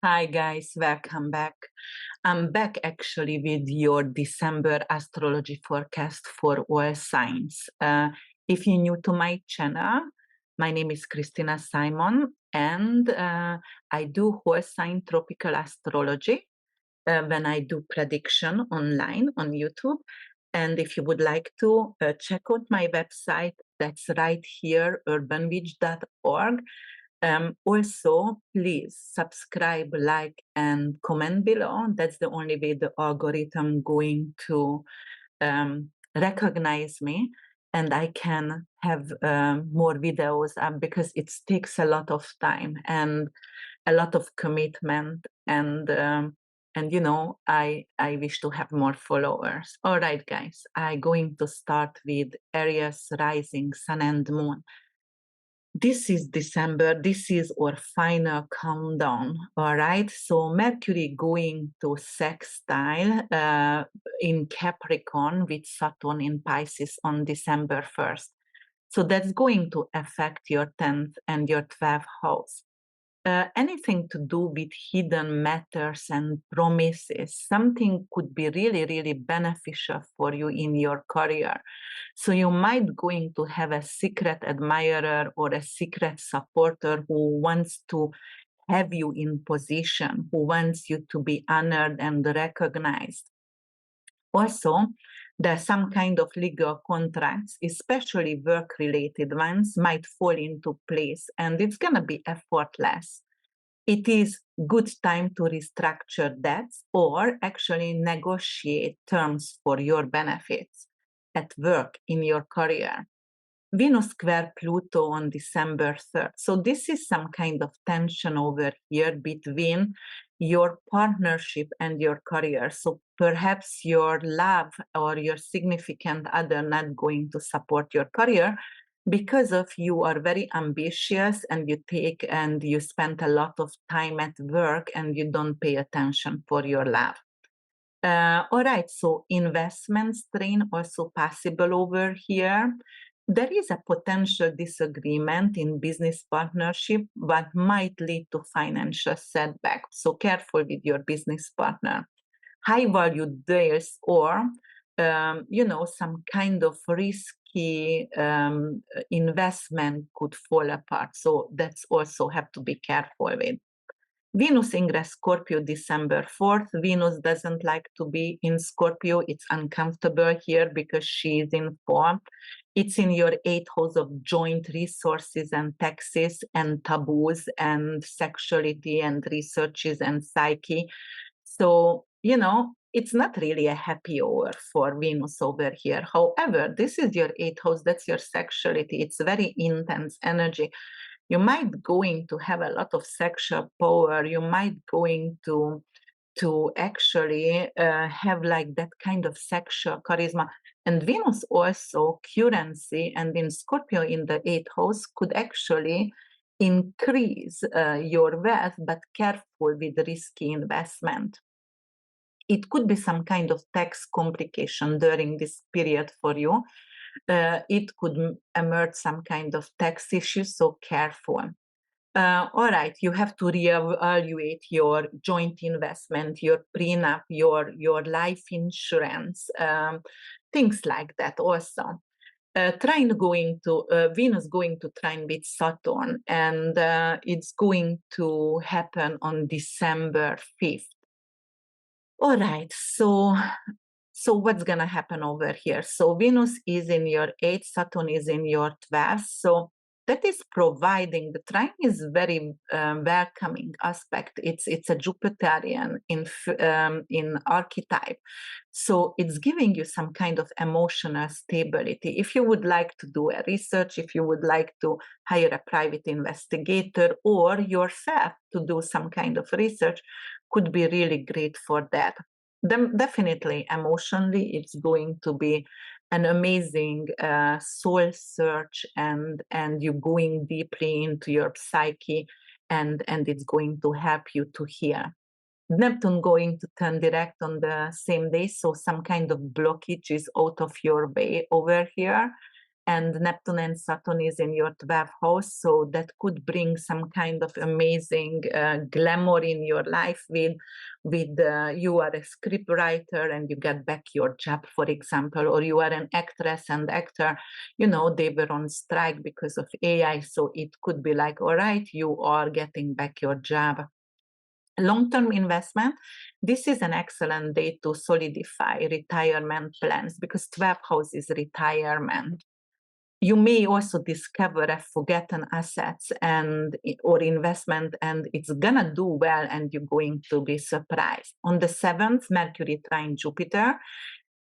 Hi guys, welcome back. I'm back actually with your December astrology forecast for all signs. If you're new to my channel, my name is Krisztina Simon and I do whole sign tropical astrology when I do prediction online on YouTube. And if you would like to check out my website, that's right here, urbanwitch.org. Also, please subscribe, like, and comment below. That's the only way the algorithm going to recognize me and I can have more videos up because it takes a lot of time and a lot of commitment and I wish to have more followers. All right, guys, I'm going to start with Aries rising sun and moon. This is December. This is our final countdown. All right. So Mercury going to sextile in Capricorn with Saturn in Pisces on December 1st. So that's going to affect your 10th and your 12th house. Anything to do with hidden matters and promises, something could be really, really beneficial for you in your career. So you might going to have a secret admirer or a secret supporter who wants to have you in position, who wants you to be honored and recognized. Also, there are some kind of legal contracts, especially work-related ones, might fall into place, and it's going to be effortless. It is good time to restructure debts or actually negotiate terms for your benefits at work, in your career. Venus square Pluto on December 3rd. So this is some kind of tension over here between your partnership and your career. So perhaps your love or your significant other not going to support your career because of you are very ambitious and you take and you spend a lot of time at work and you don't pay attention for your love. All right, so investment strain also possible over here. There is a potential disagreement in business partnership, but might lead to financial setback. So careful with your business partner. High value deals or, some kind of risky investment could fall apart. So that's also have to be careful with. Venus ingress Scorpio December 4th. Venus doesn't like to be in Scorpio. It's uncomfortable here because she is in form. It's in your 8th house of joint resources and taxes and taboos and sexuality and researches and psyche. So, it's not really a happy hour for Venus over here. However, this is your 8th house. That's your sexuality. It's very intense energy. You might going to have a lot of sexual power. You might going to actually have like that kind of sexual charisma. And Venus also currency and in Scorpio in the 8th house could actually increase your wealth, but careful with risky investment. It could be some kind of tax complication during this period for you. It could emerge some kind of tax issue, so careful. All right, you have to reevaluate your joint investment, your prenup, your life insurance, things like that also. Trine going to Venus going to trine with Saturn, and it's going to happen on December 5th. All right, so what's gonna happen over here? So Venus is in your 8th, Saturn is in your 12th. So that is providing, the trine is very welcoming aspect. It's a Jupiterian in archetype. So it's giving you some kind of emotional stability. If you would like to do a research, if you would like to hire a private investigator or yourself to do some kind of research, could be really great for that. Then definitely emotionally, it's going to be an amazing soul search and you going deeply into your psyche and it's going to help you to heal. Neptune going to turn direct on the same day, so some kind of blockage is out of your way over here. and Neptune and Saturn is in your 12th house, so that could bring some kind of amazing glamour in your life with you are a script writer and you get back your job, for example, or you are an actress and actor, you know, they were on strike because of AI, so it could be like, all right, you are getting back your job. Long-term investment, this is an excellent day to solidify retirement plans because 12th house is retirement. You may also discover a forgotten assets and or investment, and it's gonna do well and you're going to be surprised. On the 7th, Mercury trine Jupiter,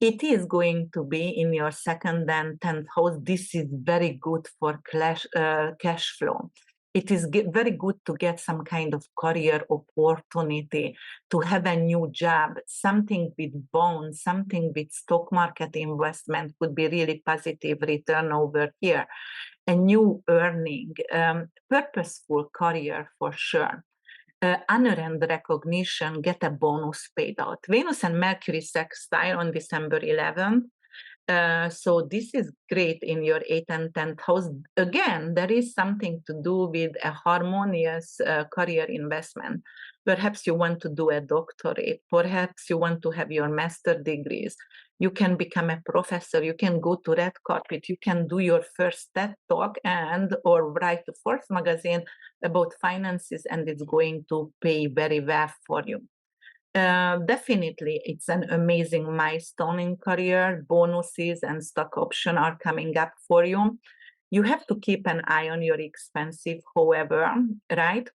it is going to be in your 2nd and 10th house. This is very good for cash flow. It is very good to get some kind of career opportunity, to have a new job, something with bonds, something with stock market investment could be really positive return over here. A new earning, purposeful career for sure. Honor and recognition, get a bonus paid out. Venus and Mercury sextile on December 11th. So this is great in your 8th and 10th house. Again, there is something to do with a harmonious career investment. Perhaps you want to do a doctorate. Perhaps you want to have your master degrees. You can become a professor. You can go to red carpet. You can do your first TED talk and or write a Forbes magazine about finances, and it's going to pay very well for you. Definitely, it's an amazing milestone in career. Bonuses and stock option are coming up for you. You have to keep an eye on your expensive, however, right?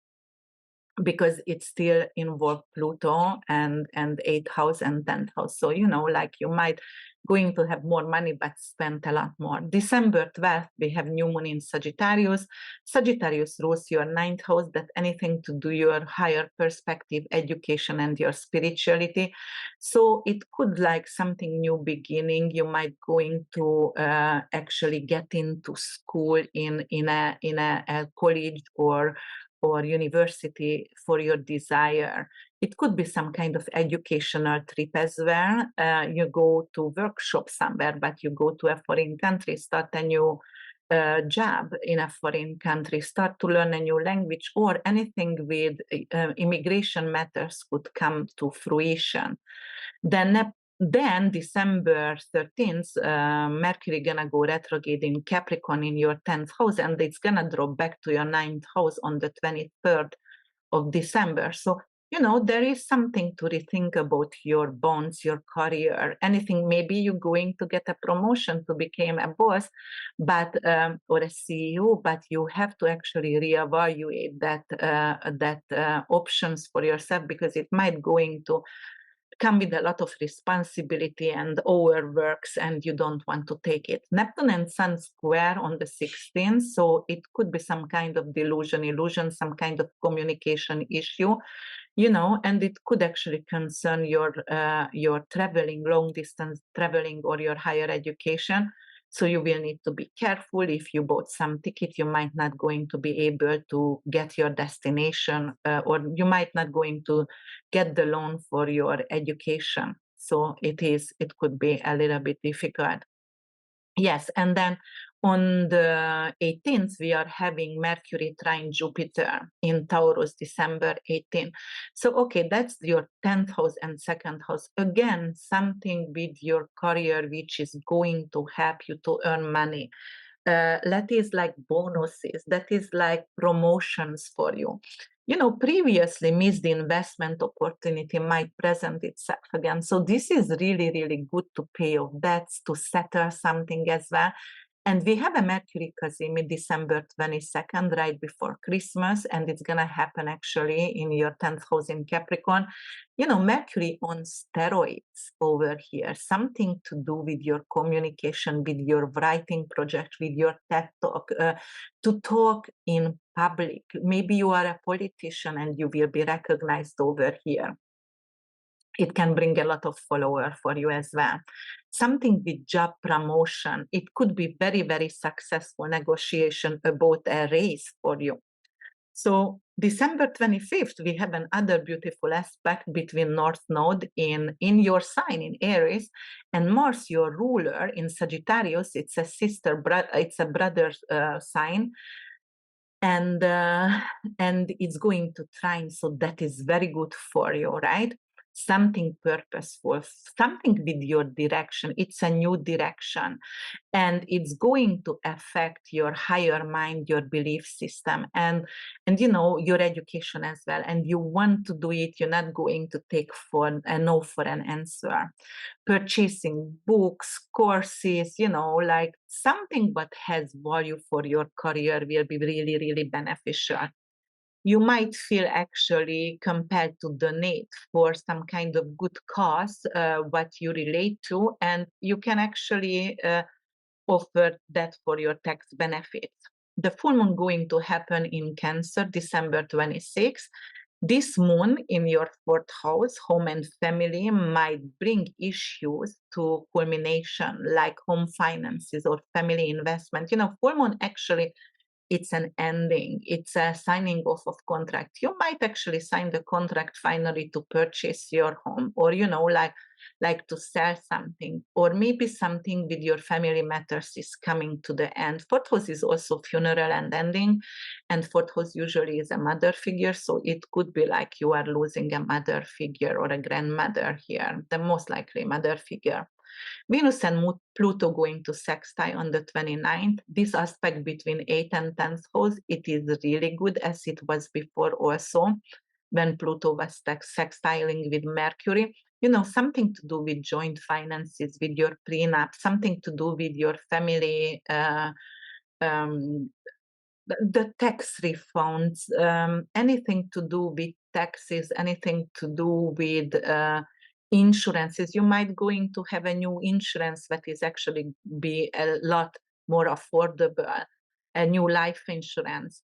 Because it still involves Pluto and 8th house and 10th house. So, you know, like you might going to have more money, but spend a lot more. December 12th, we have new moon in Sagittarius. Sagittarius rules your 9th house, that anything to do your higher perspective, education, and your spirituality. So it could like something new beginning. You might going to actually get into school in a college or university for your desire. It could be some kind of educational trip as well. You go to workshop somewhere, but you go to a foreign country, start a new job in a foreign country, start to learn a new language, or anything with immigration matters could come to fruition. Then December 13th, Mercury gonna go retrograde in Capricorn in your 10th house, and it's gonna drop back to your 9th house on the 23rd of December. So, you know, there is something to rethink about your bonds, your career, anything. Maybe you're going to get a promotion to become a boss, but or a CEO, but you have to actually reevaluate that options for yourself, because it might going to come with a lot of responsibility and overworks, and you don't want to take it. Neptune and Sun square on the 16th, so it could be some kind of illusion, some kind of communication issue, you know, and it could actually concern your traveling, long distance traveling, or your higher education. So you will need to be careful. If you bought some ticket, you might not going to be able to get your destination, or you might not going to get the loan for your education. So it could be a little bit difficult. Yes, and then on the 18th, we are having Mercury trine Jupiter in Taurus, December 18th. So, okay, that's your 10th house and 2nd house. Again, something with your career, which is going to help you to earn money. That is like bonuses, that is like promotions for you. You know, previously missed investment opportunity might present itself again. So this is really, really good to pay off debts, to settle something as well. And we have a Mercury Kazimi December 22nd, right before Christmas, and it's going to happen actually in your 10th house in Capricorn. You know, Mercury on steroids over here, something to do with your communication, with your writing project, with your TED talk, to talk in public. Maybe you are a politician and you will be recognized over here. It can bring a lot of followers for you as well. Something with job promotion. It could be very, very successful negotiation about a raise for you. So December 25th, we have another beautiful aspect between North Node in your sign, in Aries, and Mars, your ruler, in Sagittarius. It's a it's a brother sign, and it's going to trine, so that is very good for you, right? Something purposeful, something with your direction. It's a new direction, and it's going to affect your higher mind, your belief system, and you know, your education as well. And you want to do it, you're not going to take for a no for an answer. Purchasing books, courses, you know, like something what has value for your career will be really, really beneficial. You might feel actually compelled to donate for some kind of good cause, what you relate to, and you can actually offer that for your tax benefits. The full moon going to happen in Cancer, December 26th. This moon in your fourth house, home and family, might bring issues to culmination, like home finances or family investment. You know, full moon actually, it's an ending, it's a signing off of contract. You might actually sign the contract finally to purchase your home, or you know, like to sell something, or maybe something with your family matters is coming to the end. Fourth house is also funeral and ending, and fourth house usually is a mother figure, so it could be like you are losing a mother figure or a grandmother here, the most likely mother figure. Venus and Pluto going to sextile on the 29th. This aspect between 8th and 10th house, it is really good, as it was before also, when Pluto was sextiling with Mercury. You know, something to do with joint finances, with your prenup, something to do with your family, um, the tax refunds, anything to do with taxes, anything to do with insurances. You might going to have a new insurance that is actually be a lot more affordable, a new life insurance,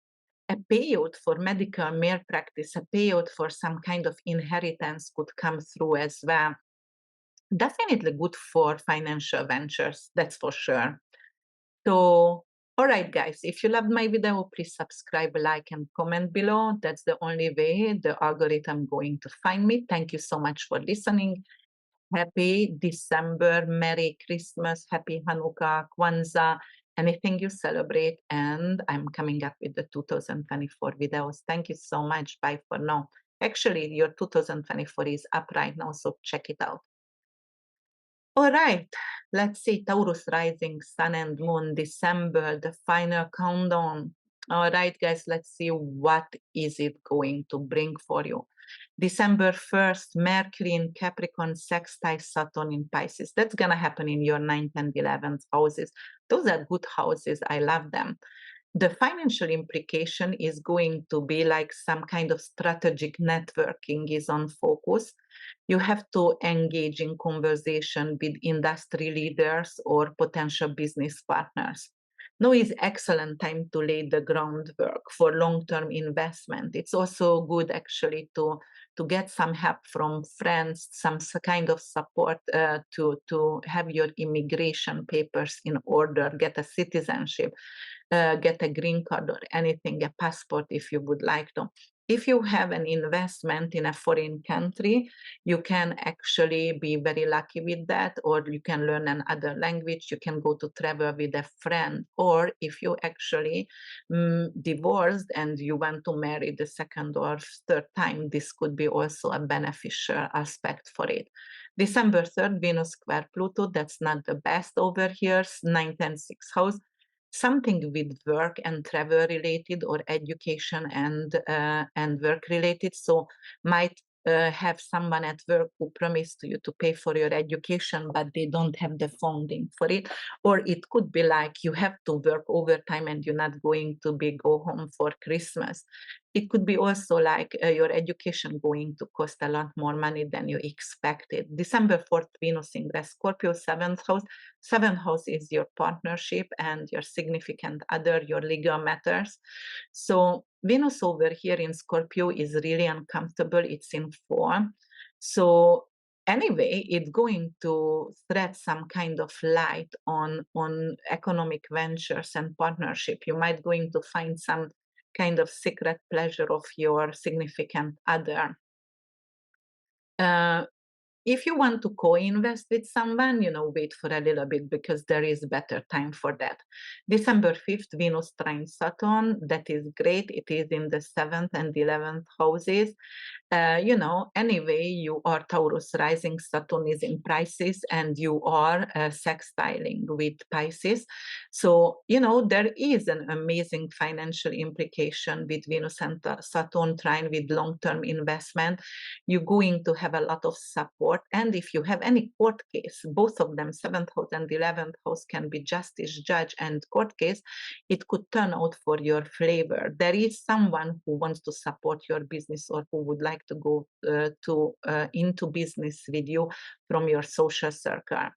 a payout for medical malpractice, a payout for some kind of inheritance could come through as well. Definitely good for financial ventures, that's for sure. So, all right, guys, if you loved my video, please subscribe, like, and comment below. That's the only way the algorithm going to find me. Thank you so much for listening. Happy December, Merry Christmas, Happy Hanukkah, Kwanzaa, anything you celebrate. And I'm coming up with the 2024 videos. Thank you so much. Bye for now. Actually, your 2024 is up right now, so check it out. All right, let's see, Taurus rising, sun and moon, December, the final countdown. All right, guys, let's see what is it going to bring for you. December 1st, Mercury in Capricorn, sextile Saturn in Pisces. That's going to happen in your 9th and 11th houses. Those are good houses. I love them. The financial implication is going to be like some kind of strategic networking is on focus. You have to engage in conversation with industry leaders or potential business partners. Now is excellent time to lay the groundwork for long-term investment. It's also good actually to get some help from friends, some kind of support to have your immigration papers in order, get a citizenship, get a green card or anything, a passport if you would like to. If you have an investment in a foreign country, you can actually be very lucky with that, or you can learn another language, you can go to travel with a friend, or if you actually divorced and you want to marry the second or third time, this could be also a beneficial aspect for it. December 3rd, Venus square Pluto, that's not the best over here, 9th and 6th house. Something with work and travel related, or education and work related. So might have someone at work who promised you to pay for your education, but they don't have the funding for it. Or it could be like you have to work overtime and you're not going to go home for Christmas. It could be also like your education going to cost a lot more money than you expected. December 4th, Venus in Scorpio, 7th house. 7th house is your partnership and your significant other, your legal matters. So Venus over here in Scorpio is really uncomfortable. It's in form. So anyway, it's going to thread some kind of light on economic ventures and partnership. You might going to find some kind of secret pleasure of your significant other. Uh, if you want to co-invest with someone, wait for a little bit because there is better time for that. December 5th, Venus trines Saturn. That is great. It is in the 7th and 11th houses. Anyway, you are Taurus rising, Saturn is in Pisces, and you are sextiling with Pisces. So, there is an amazing financial implication with Venus and Saturn trine with long-term investment. You're going to have a lot of support. And if you have any court case, both of them, 7th house and 11th house, can be justice, judge, and court case, it could turn out for your flavor. There is someone who wants to support your business or who would like to go into business with you from your social circle.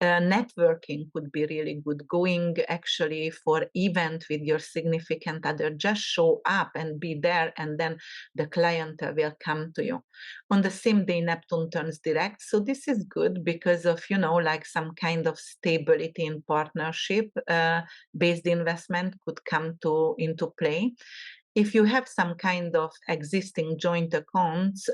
Networking could be really good. Going actually for event with your significant other, just show up and be there, and then the client will come to you. On the same day, Neptune turns direct, so this is good because of like some kind of stability in partnership based investment could come into play. If you have some kind of existing joint accounts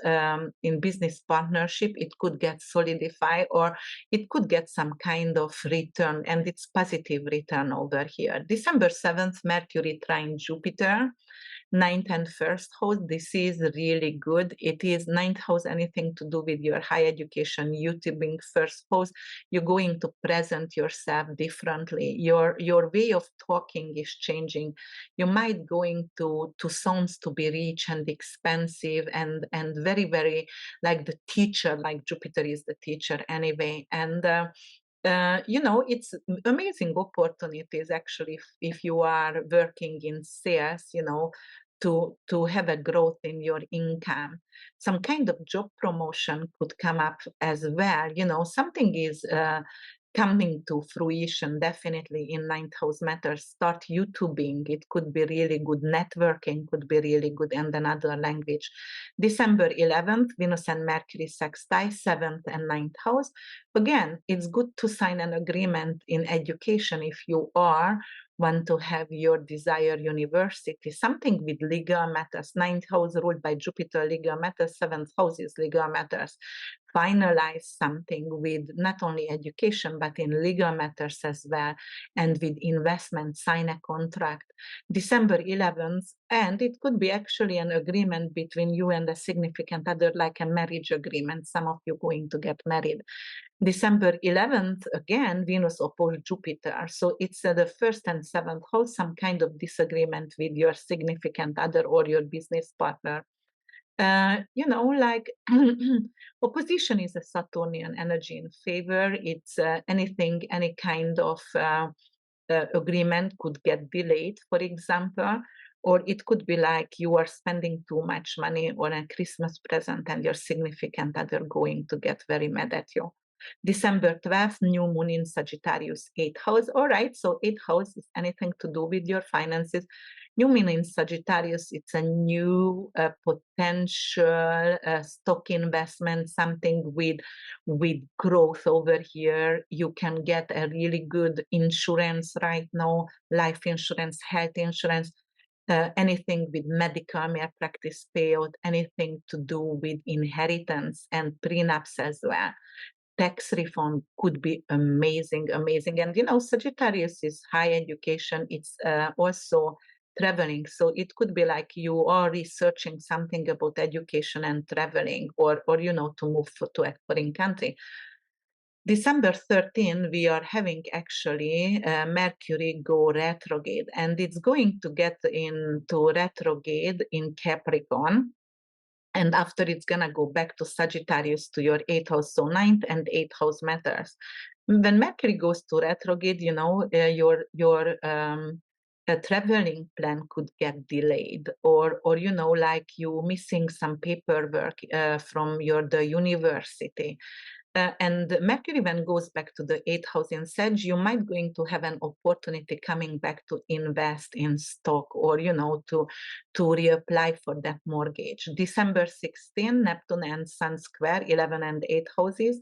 in business partnership, it could get solidified, or it could get some kind of return, and it's positive return over here. December 7th, Mercury trine Jupiter, 9th and 1st house. This is really good. It is 9th house, anything to do with your high education, YouTubing. 1st house, you're going to present yourself differently. Your way of talking is changing. You might going to sounds to be rich and expensive and very, very like the teacher, like Jupiter is the teacher anyway. And it's amazing opportunities actually if you are working in sales, to have a growth in your income. Some kind of job promotion could come up as well. Something is coming to fruition definitely in 9th house matters. Start YouTubing. It could be really good. Networking could be really good, and another language. December 11th, Venus and Mercury sextile, 7th and 9th house. Again, it's good to sign an agreement in education if you want to have your desired university, something with legal matters. 9th house ruled by Jupiter, legal matters. 7th house is legal matters. Finalize something with not only education, but in legal matters as well, and with investment, sign a contract. December 11th, and it could be actually an agreement between you and a significant other, like a marriage agreement. Some of you going to get married. December 11th, again, Venus opposed Jupiter. So it's the 1st and 7th house, some kind of disagreement with your significant other or your business partner. Like opposition is a Saturnian energy in favor. It's any kind of agreement could get delayed, for example, or it could be like you are spending too much money on a Christmas present and your significant other going to get very mad at you. December 12th, new moon in Sagittarius, 8th house. All right, so 8th house is anything to do with your finances. New moon in Sagittarius, it's a new potential stock investment, something with growth over here. You can get a really good insurance right now, life insurance, health insurance, anything with medical malpractice payout, anything to do with inheritance and prenups as well. Tax refund could be amazing. And Sagittarius is high education. It's also traveling. So it could be like you are researching something about education and traveling, or to move to a foreign country. December 13, we are having actually Mercury go retrograde, and it's going to get into retrograde in Capricorn. And after it's going to go back to Sagittarius, to your 8th house. So 9th and 8th house matters. When Mercury goes to retrograde, your traveling plan could get delayed, or like you missing some paperwork from the university. And Mercury, when goes back to the 8th house in Sag, you might going to have an opportunity coming back to invest in stock, or to reapply for that mortgage. December 16, Neptune and Sun square, 11 and 8 houses.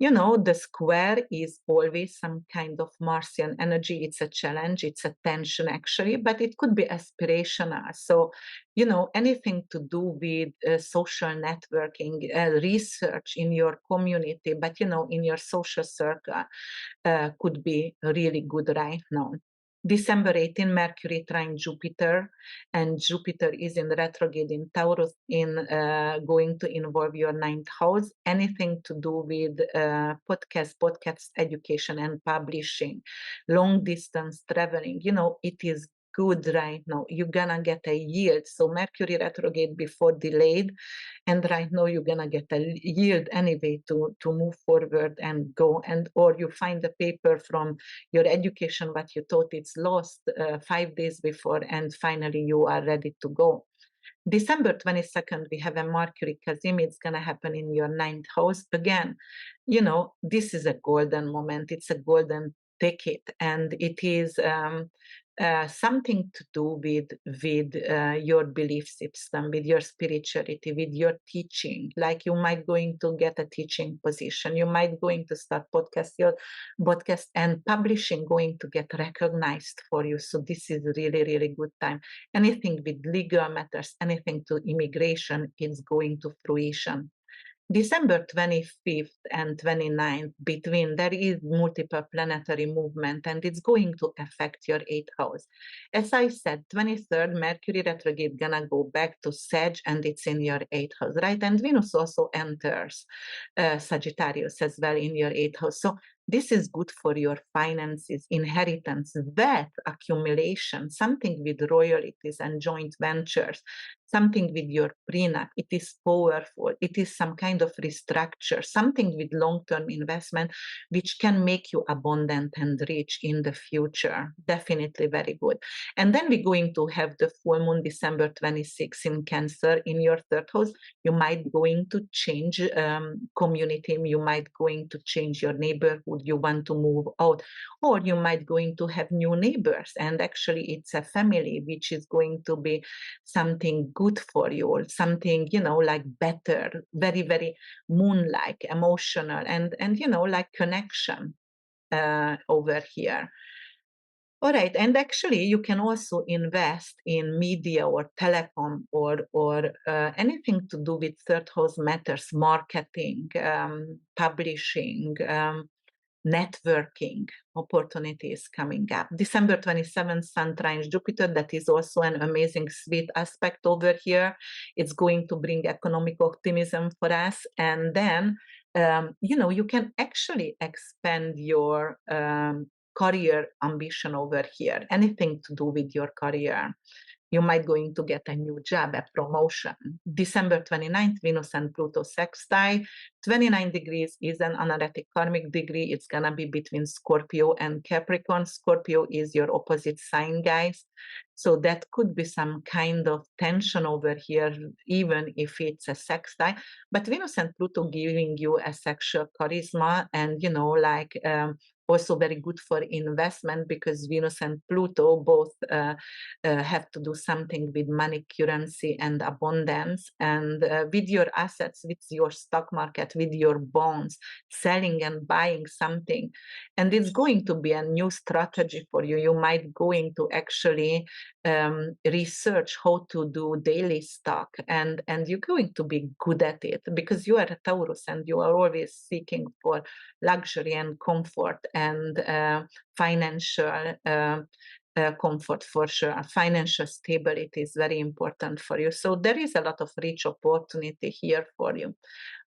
You know, the square is always some kind of Martian energy. It's a challenge, it's a tension actually, but it could be aspirational. So, you know, anything to do with social networking, research in your community, but, you know, in your social circle could be really good right now. December 18, Mercury trine Jupiter, and Jupiter is in retrograde in Taurus, in going to involve your ninth house. Anything to do with podcast education and publishing, long distance traveling. You know, it is good right now. You're gonna get a yield. So Mercury retrograde before delayed, and right now you're gonna get a yield anyway to move forward and go, and or you find a paper from your education what you thought it's lost 5 days before, and finally you are ready to go. December 22nd, we have a Mercury Kazim. It's going to happen in your ninth house. Again, you know, this is a golden moment. It's a golden ticket, and it is something to do with your belief system, with your spirituality, with your teaching. Like you might going to get a teaching position. You might going to start your podcast, and publishing going to get recognized for you. So this is really, really good time. Anything with legal matters, anything to immigration is going to fruition. December 25th and 29th, between there is multiple planetary movement, and it's going to affect your 8th house. As I said, 23rd, Mercury retrograde gonna go back to Sag, and it's in your 8th house, right? And Venus also enters Sagittarius as well in your 8th house. So this is good for your finances, inheritance, wealth accumulation, something with royalties and joint ventures, something with your prenup. It is powerful. It is some kind of restructure, something with long-term investment, which can make you abundant and rich in the future. Definitely very good. And then we're going to have the full moon December 26 in Cancer in your 3rd house. You might going to change community. You might going to change your neighborhood. You want to move out, or you might going to have new neighbors. And actually it's a family, which is going to be something good for you, or something, you know, like better, very, very moon-like, emotional, and you know, like connection over here. All right, and actually you can also invest in media or telecom, or anything to do with 3rd house matters, marketing, publishing, networking opportunities coming up. December 27th, Sun trines Jupiter. That is also an amazing, sweet aspect over here. It's going to bring economic optimism for us. And then, you know, you can actually expand your career ambition over here, anything to do with your career. You might going to get a new job, a promotion. December 29th, Venus and Pluto sextile. 29 degrees is an anaretic karmic degree. It's going to be between Scorpio and Capricorn. Scorpio is your opposite sign, guys. So that could be some kind of tension over here, even if it's a sextile. But Venus and Pluto giving you a sexual charisma, and, you know, like also very good for investment, because Venus and Pluto both have to do something with money, currency, and abundance. And with your assets, with your stock market, with your bonds, selling and buying something. And it's going to be a new strategy for you. You might going to actually research how to do daily stock, and you're going to be good at it, because you are a Taurus and you are always seeking for luxury and comfort, and financial comfort for sure. Financial stability is very important for you. So there is a lot of rich opportunity here for you.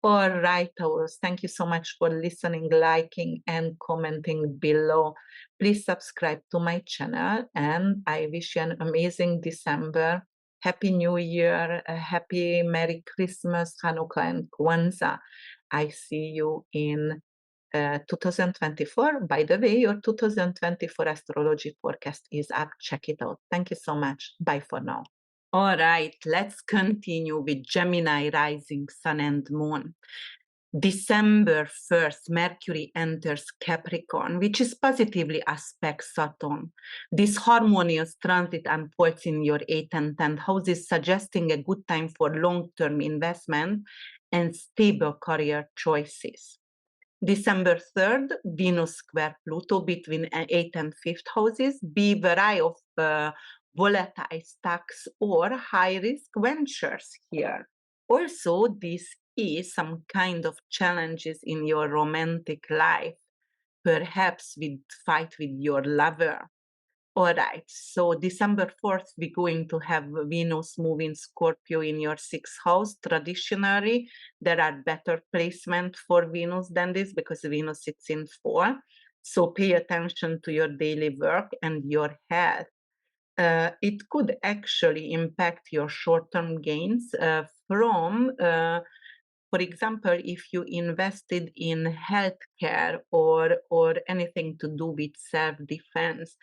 All right, Taurus, thank you so much for listening, liking, and commenting below. Please subscribe to my channel, and I wish you an amazing December. Happy New Year, a happy Merry Christmas, Hanukkah, and Kwanzaa. I see you in 2024. By the way, your 2024 astrology forecast is up. Check it out. Thank you so much. Bye for now. All right, let's continue with Gemini rising sun and moon. December 1st, Mercury enters Capricorn, which is positively aspect Saturn. This harmonious transit unfolds in your 8th and 10th houses, suggesting a good time for long-term investment and stable career choices. December 3rd, Venus square Pluto between 8th and 5th houses. Be wary of volatile stocks or high risk ventures here. Also, this is some kind of challenges in your romantic life, perhaps with fight with your lover. All right, so December 4th, we're going to have Venus moving Scorpio in your sixth house. Traditionally, there are better placement for Venus than this because Venus sits in 4. So pay attention to your daily work and your health. It could actually impact your short-term gains from for example, if you invested in healthcare or anything to do with self-defense.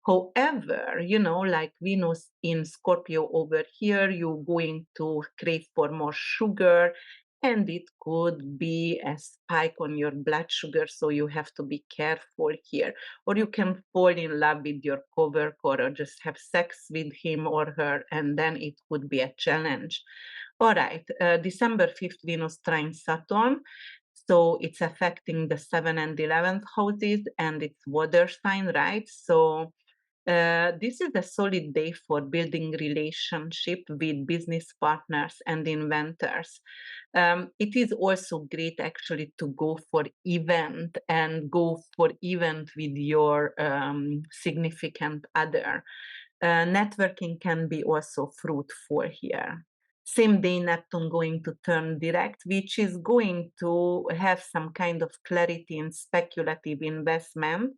However, like Venus in Scorpio over here, you're going to crave for more sugar, and it could be a spike on your blood sugar, so you have to be careful here. Or you can fall in love with your coworker or just have sex with him or her, and then it could be a challenge. All right, December 5th, Venus trine Saturn. So it's affecting the 7th and 11th houses, and it's water sign, right? So this is a solid day for building relationship with business partners and inventors. It is also great actually to go for event with your significant other. Networking can be also fruitful here. Same day Neptune going to turn direct, which is going to have some kind of clarity in speculative investment.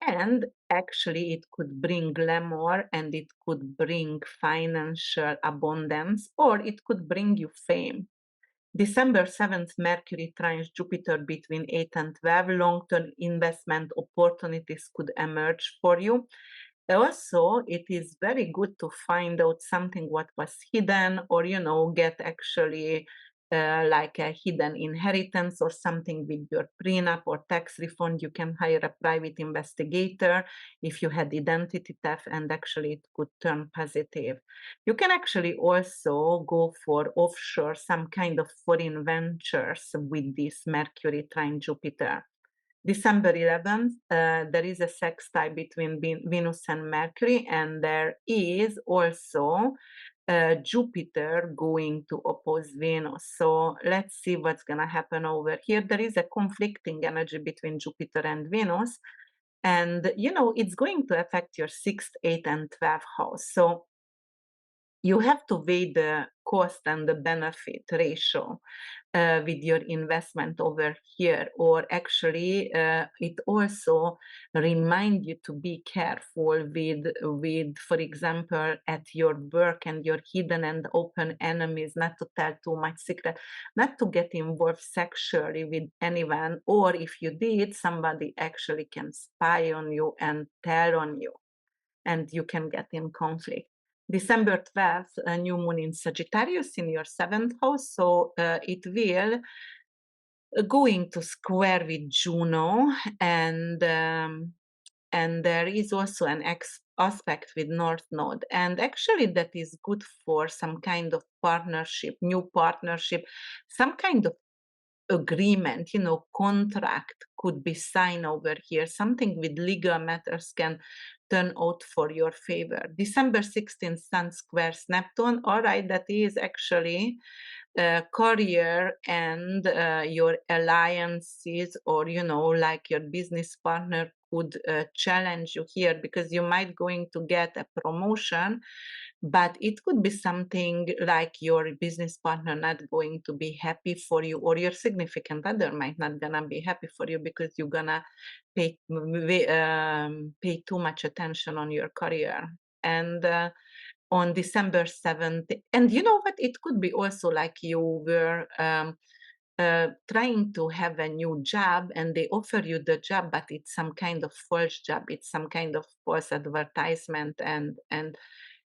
And actually, it could bring glamour and it could bring financial abundance, or it could bring you fame. December 7th, Mercury trines Jupiter between 8 and 12. Long-term investment opportunities could emerge for you. Also, it is very good to find out something what was hidden, or get actually like a hidden inheritance or something with your prenup or tax refund. You can hire a private investigator if you had identity theft, and actually it could turn positive. You can actually also go for offshore, some kind of foreign ventures with this Mercury trine Jupiter. December 11th, there is a sextile between Venus and Mercury, and there is also Jupiter going to oppose Venus. So let's see what's going to happen over here. There is a conflicting energy between Jupiter and Venus, and it's going to affect your 6th, 8th, and 12th house. So you have to weigh the cost and the benefit ratio with your investment over here, or actually it also remind you to be careful with for example at your work and your hidden and open enemies, not to tell too much secret, not to get involved sexually with anyone, or if you did, somebody actually can spy on you and tell on you, and you can get in conflict. December 12th, a new moon in Sagittarius in your 7th house, so it will going to square with Juno, and there is also an aspect with North Node, and actually that is good for some kind of partnership, new partnership, some kind of agreement, contract could be signed over here. Something with legal matters can turn out for your favor. December 16th, Sun squares Neptune. All right, that is actually career and your alliances, or like your business partner could challenge you here, because you might going to get a promotion, but it could be something like your business partner not going to be happy for you, or your significant other might not gonna be happy for you because you're gonna pay too much attention on your career. And on December 7th, and you know what, it could be also like you were trying to have a new job and they offer you the job, but it's some kind of false job, it's some kind of false advertisement, and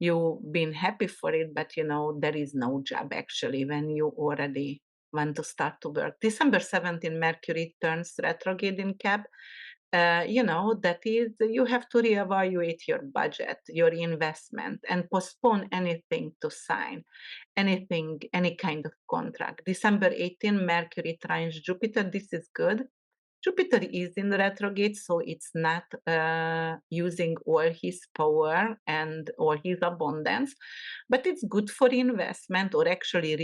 you've been happy for it, but there is no job actually when you already want to start to work. December 17th, Mercury turns retrograde in Cap. That is, you have to reevaluate your budget, your investment, and postpone anything to sign, anything, any kind of contract. December 18th, Mercury trines Jupiter. This is good. Jupiter is in retrograde, so it's not using all his power and all his abundance, but it's good for investment, or actually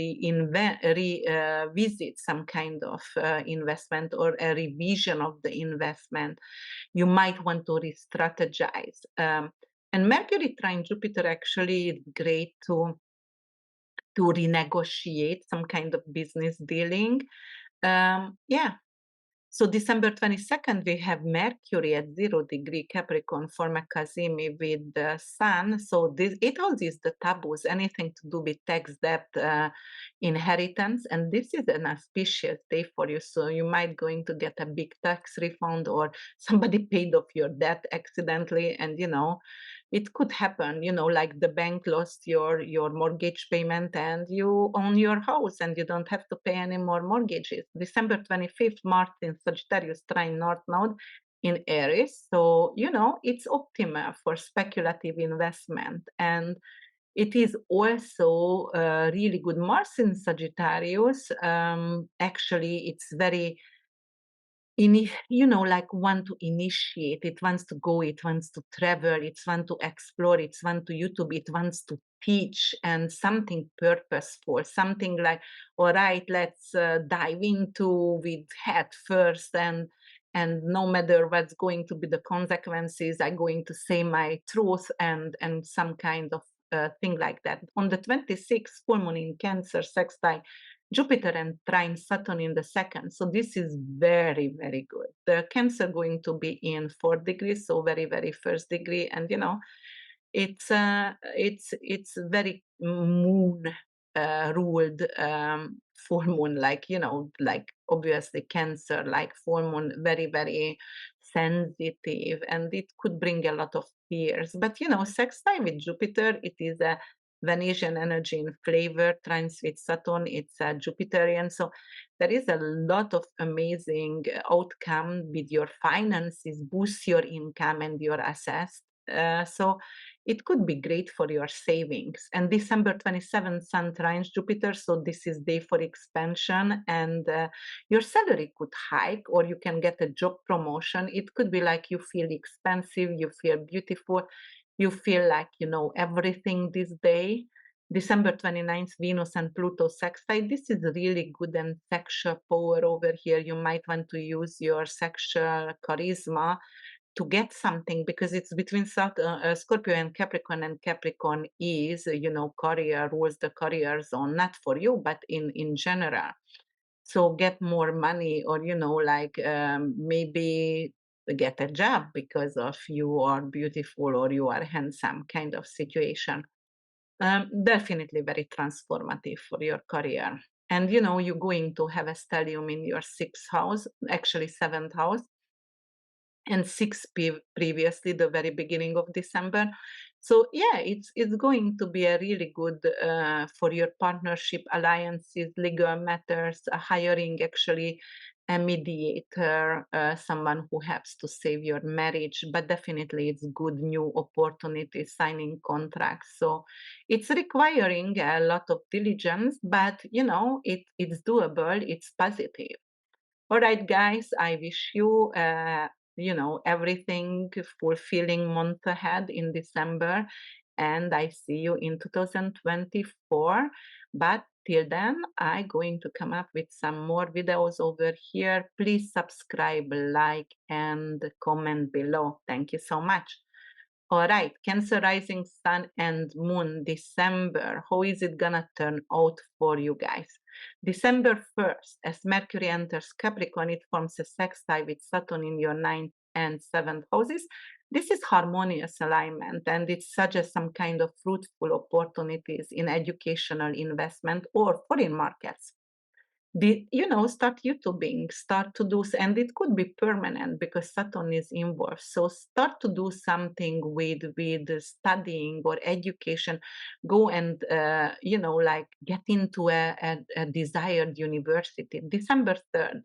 revisit some kind of investment, or a revision of the investment. You might want to re-strategize. And Mercury trine Jupiter actually is great to renegotiate some kind of business dealing. Yeah, so December 22nd, we have Mercury at 0 degree Capricorn for Makazimi with the Sun. So it all is the taboos, anything to do with tax, debt, inheritance. And this is an auspicious day for you. So you might going to get a big tax refund, or somebody paid off your debt accidentally. And, it could happen, like the bank lost your mortgage payment and you own your house and you don't have to pay any more mortgages. December 25th, Mars in Sagittarius trine North Node in Aries. So, it's optimal for speculative investment. And it is also really good. Mars in Sagittarius, actually, it's very like want to initiate, it wants to go, it wants to travel, it wants to explore, it wants to YouTube, it wants to teach, and something purposeful, something like, all right, let's dive into with head first, and no matter what's going to be the consequences, I'm going to say my truth, and some kind of thing like that. On the 26th, full moon in Cancer, sextile Jupiter and trine Saturn in the second. So this is very, very good. The Cancer going to be in 4 degrees, so very, very first degree. And it's very moon ruled full moon, like like obviously Cancer, like full moon, very, very sensitive, and it could bring a lot of fears. But sextile with Jupiter, it is a Venetian energy in flavor, trines with Saturn, it's a Jupiterian. So there is a lot of amazing outcome with your finances, boost your income and your assets. So it could be great for your savings. And December 27th, Sun trines Jupiter, so this is day for expansion, and your salary could hike, or you can get a job promotion. It could be like you feel expensive, you feel beautiful, you feel like you know everything this day. December 29th, Venus and Pluto sextile. This is really good and sexual power over here. You might want to use your sexual charisma to get something, because it's between Scorpio and Capricorn is, career rules the career zone, not for you, but in general. So get more money, or like maybe get a job because of you are beautiful or you are handsome, kind of situation. Definitely very transformative for your career. And you're going to have a stellium in your sixth house, actually seventh house, and six previously, the very beginning of December. So yeah, it's going to be a really good for your partnership, alliances, legal matters, hiring actually a mediator, someone who helps to save your marriage. But definitely it's good new opportunities, signing contracts. So it's requiring a lot of diligence, but it's doable, it's positive. All right, guys, I wish you, everything fulfilling month ahead in December, and I see you in 2024. But till then, I'm going to come up with some more videos over here. Please subscribe, like, and comment below. Thank you so much. All right, Cancer rising sun and moon, December. How is it gonna turn out for you guys? December 1st, as Mercury enters Capricorn, it forms a sextile with Saturn in your 9th and 7th houses. This is harmonious alignment, and it suggests some kind of fruitful opportunities in educational investment or foreign markets. Start YouTubing, start to do, and it could be permanent because Saturn is involved. So start to do something with studying or education. Go and like get into a desired university. December 3rd,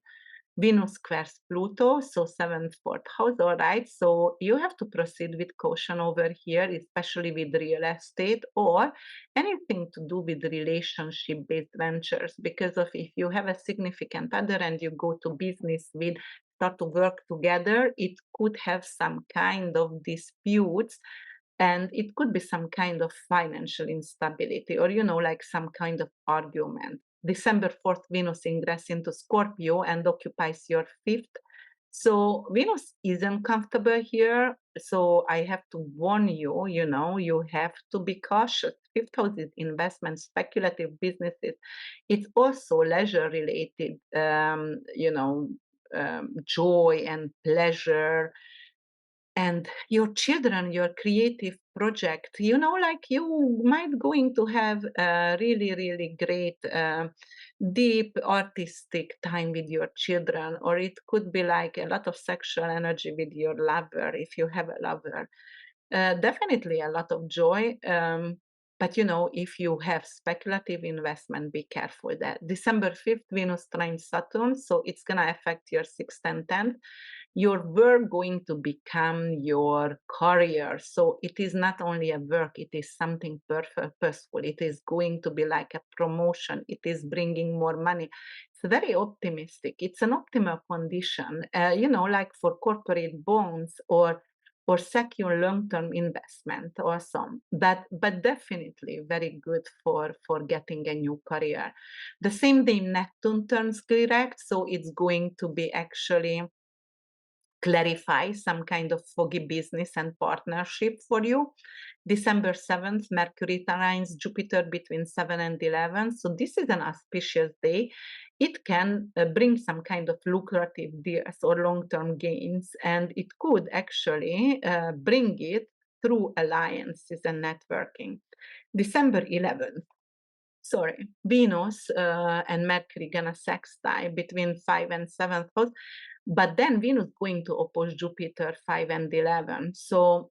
Venus squares Pluto, so seventh, fourth house. All right, so you have to proceed with caution over here, especially with real estate or anything to do with relationship-based ventures, because of if you have a significant other and you go to business with start to work together, it could have some kind of disputes, and it could be some kind of financial instability, or like some kind of argument. December 4th, Venus ingress into Scorpio and occupies your fifth. So Venus isn't comfortable here. So I have to warn you, you have to be cautious. Fifth house is investment, speculative businesses. It's also leisure related, joy and pleasure, and your children, your creative project, like you might going to have a really, really great, deep artistic time with your children, or it could be like a lot of sexual energy with your lover if you have a lover. Definitely a lot of joy. But if you have speculative investment, be careful that December 5th, Venus trines Saturn, so it's gonna affect your 6th and 10th. Your work going to become your career. So it is not only a work, it is something purposeful. It is going to be like a promotion. It is bringing more money. It's very optimistic. It's an optimal condition, like for corporate bonds or secure long-term investment. Awesome. But definitely very good for getting a new career. The same day Neptune turns direct, so it's going to be actually clarify some kind of foggy business and partnership for you. December 7th, Mercury trines Jupiter between 7 and 11. So this is an auspicious day. It can bring some kind of lucrative deals or long-term gains, and it could actually bring it through alliances and networking. December 11th, sorry, Venus and Mercury gonna sextile between 5 and 7th house, but then Venus going to oppose Jupiter 5 and 11. So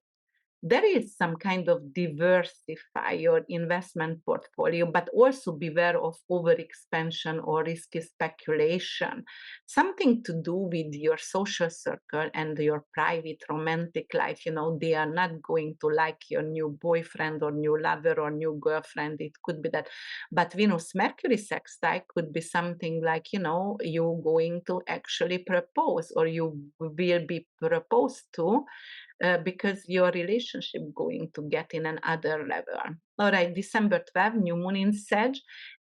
there is some kind of diversify your investment portfolio, but also beware of overexpansion or risky speculation. Something to do with your social circle and your private romantic life. They are not going to like your new boyfriend or new lover or new girlfriend. It could be that. But Venus Mercury sextile could be something like, you going to actually propose, or you will be proposed to, because your relationship going to get in another level. All right, December 12th, new moon in Sag,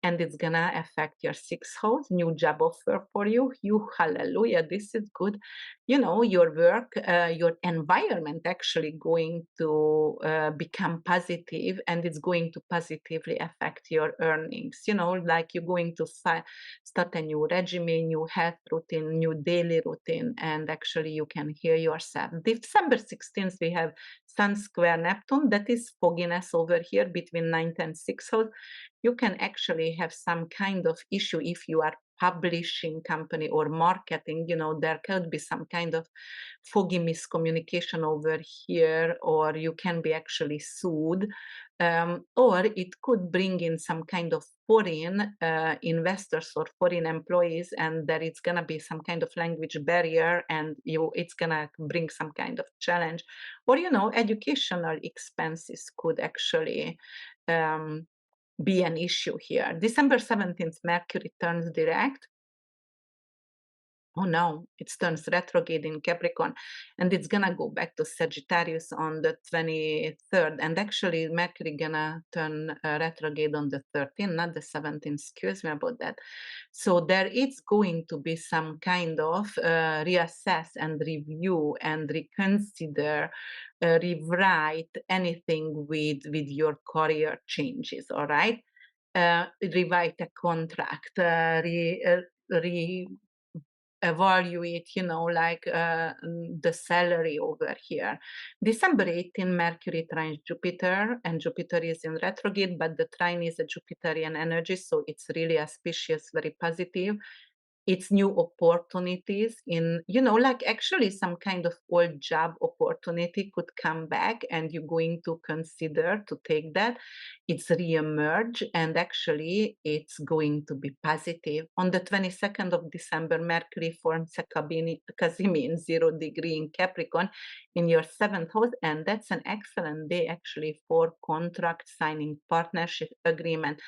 and it's gonna affect your sixth house, new job offer for you. Hallelujah, this is good. Your work, your environment actually going to become positive, and it's going to positively affect your earnings. Like you're going to start a new regimen, new health routine, new daily routine, and actually you can hear yourself. December 16th, we have Sun square Neptune. That is fogginess over here between 9th and 6th house. You can actually have some kind of issue if you are publishing company or marketing. There could be some kind of foggy miscommunication over here, or you can be actually sued, or it could bring in some kind of foreign investors or foreign employees, and there it's going to be some kind of language barrier, and it's going to bring some kind of challenge, or educational expenses could actually be an issue here. December 17th, Mercury turns direct. Oh no, it turns retrograde in Capricorn, and it's gonna go back to Sagittarius on the 23rd. And actually, Mercury gonna turn retrograde on the 13th, not the 17th. Excuse me about that. So there is going to be some kind of reassess and review and reconsider, rewrite anything with your career changes. All right, rewrite a contract, evaluate, like the salary over here. December 18, Mercury trines Jupiter, and Jupiter is in retrograde, but the trine is a Jupiterian energy, so it's really auspicious, very positive. It's new opportunities in, like actually some kind of old job opportunity could come back, and you're going to consider to take that. It's re-emerge, and actually it's going to be positive. On the 22nd of December, Mercury forms a Cazimi in 0 degree in Capricorn in your 7th house, and that's an excellent day actually for contract signing, partnership agreement,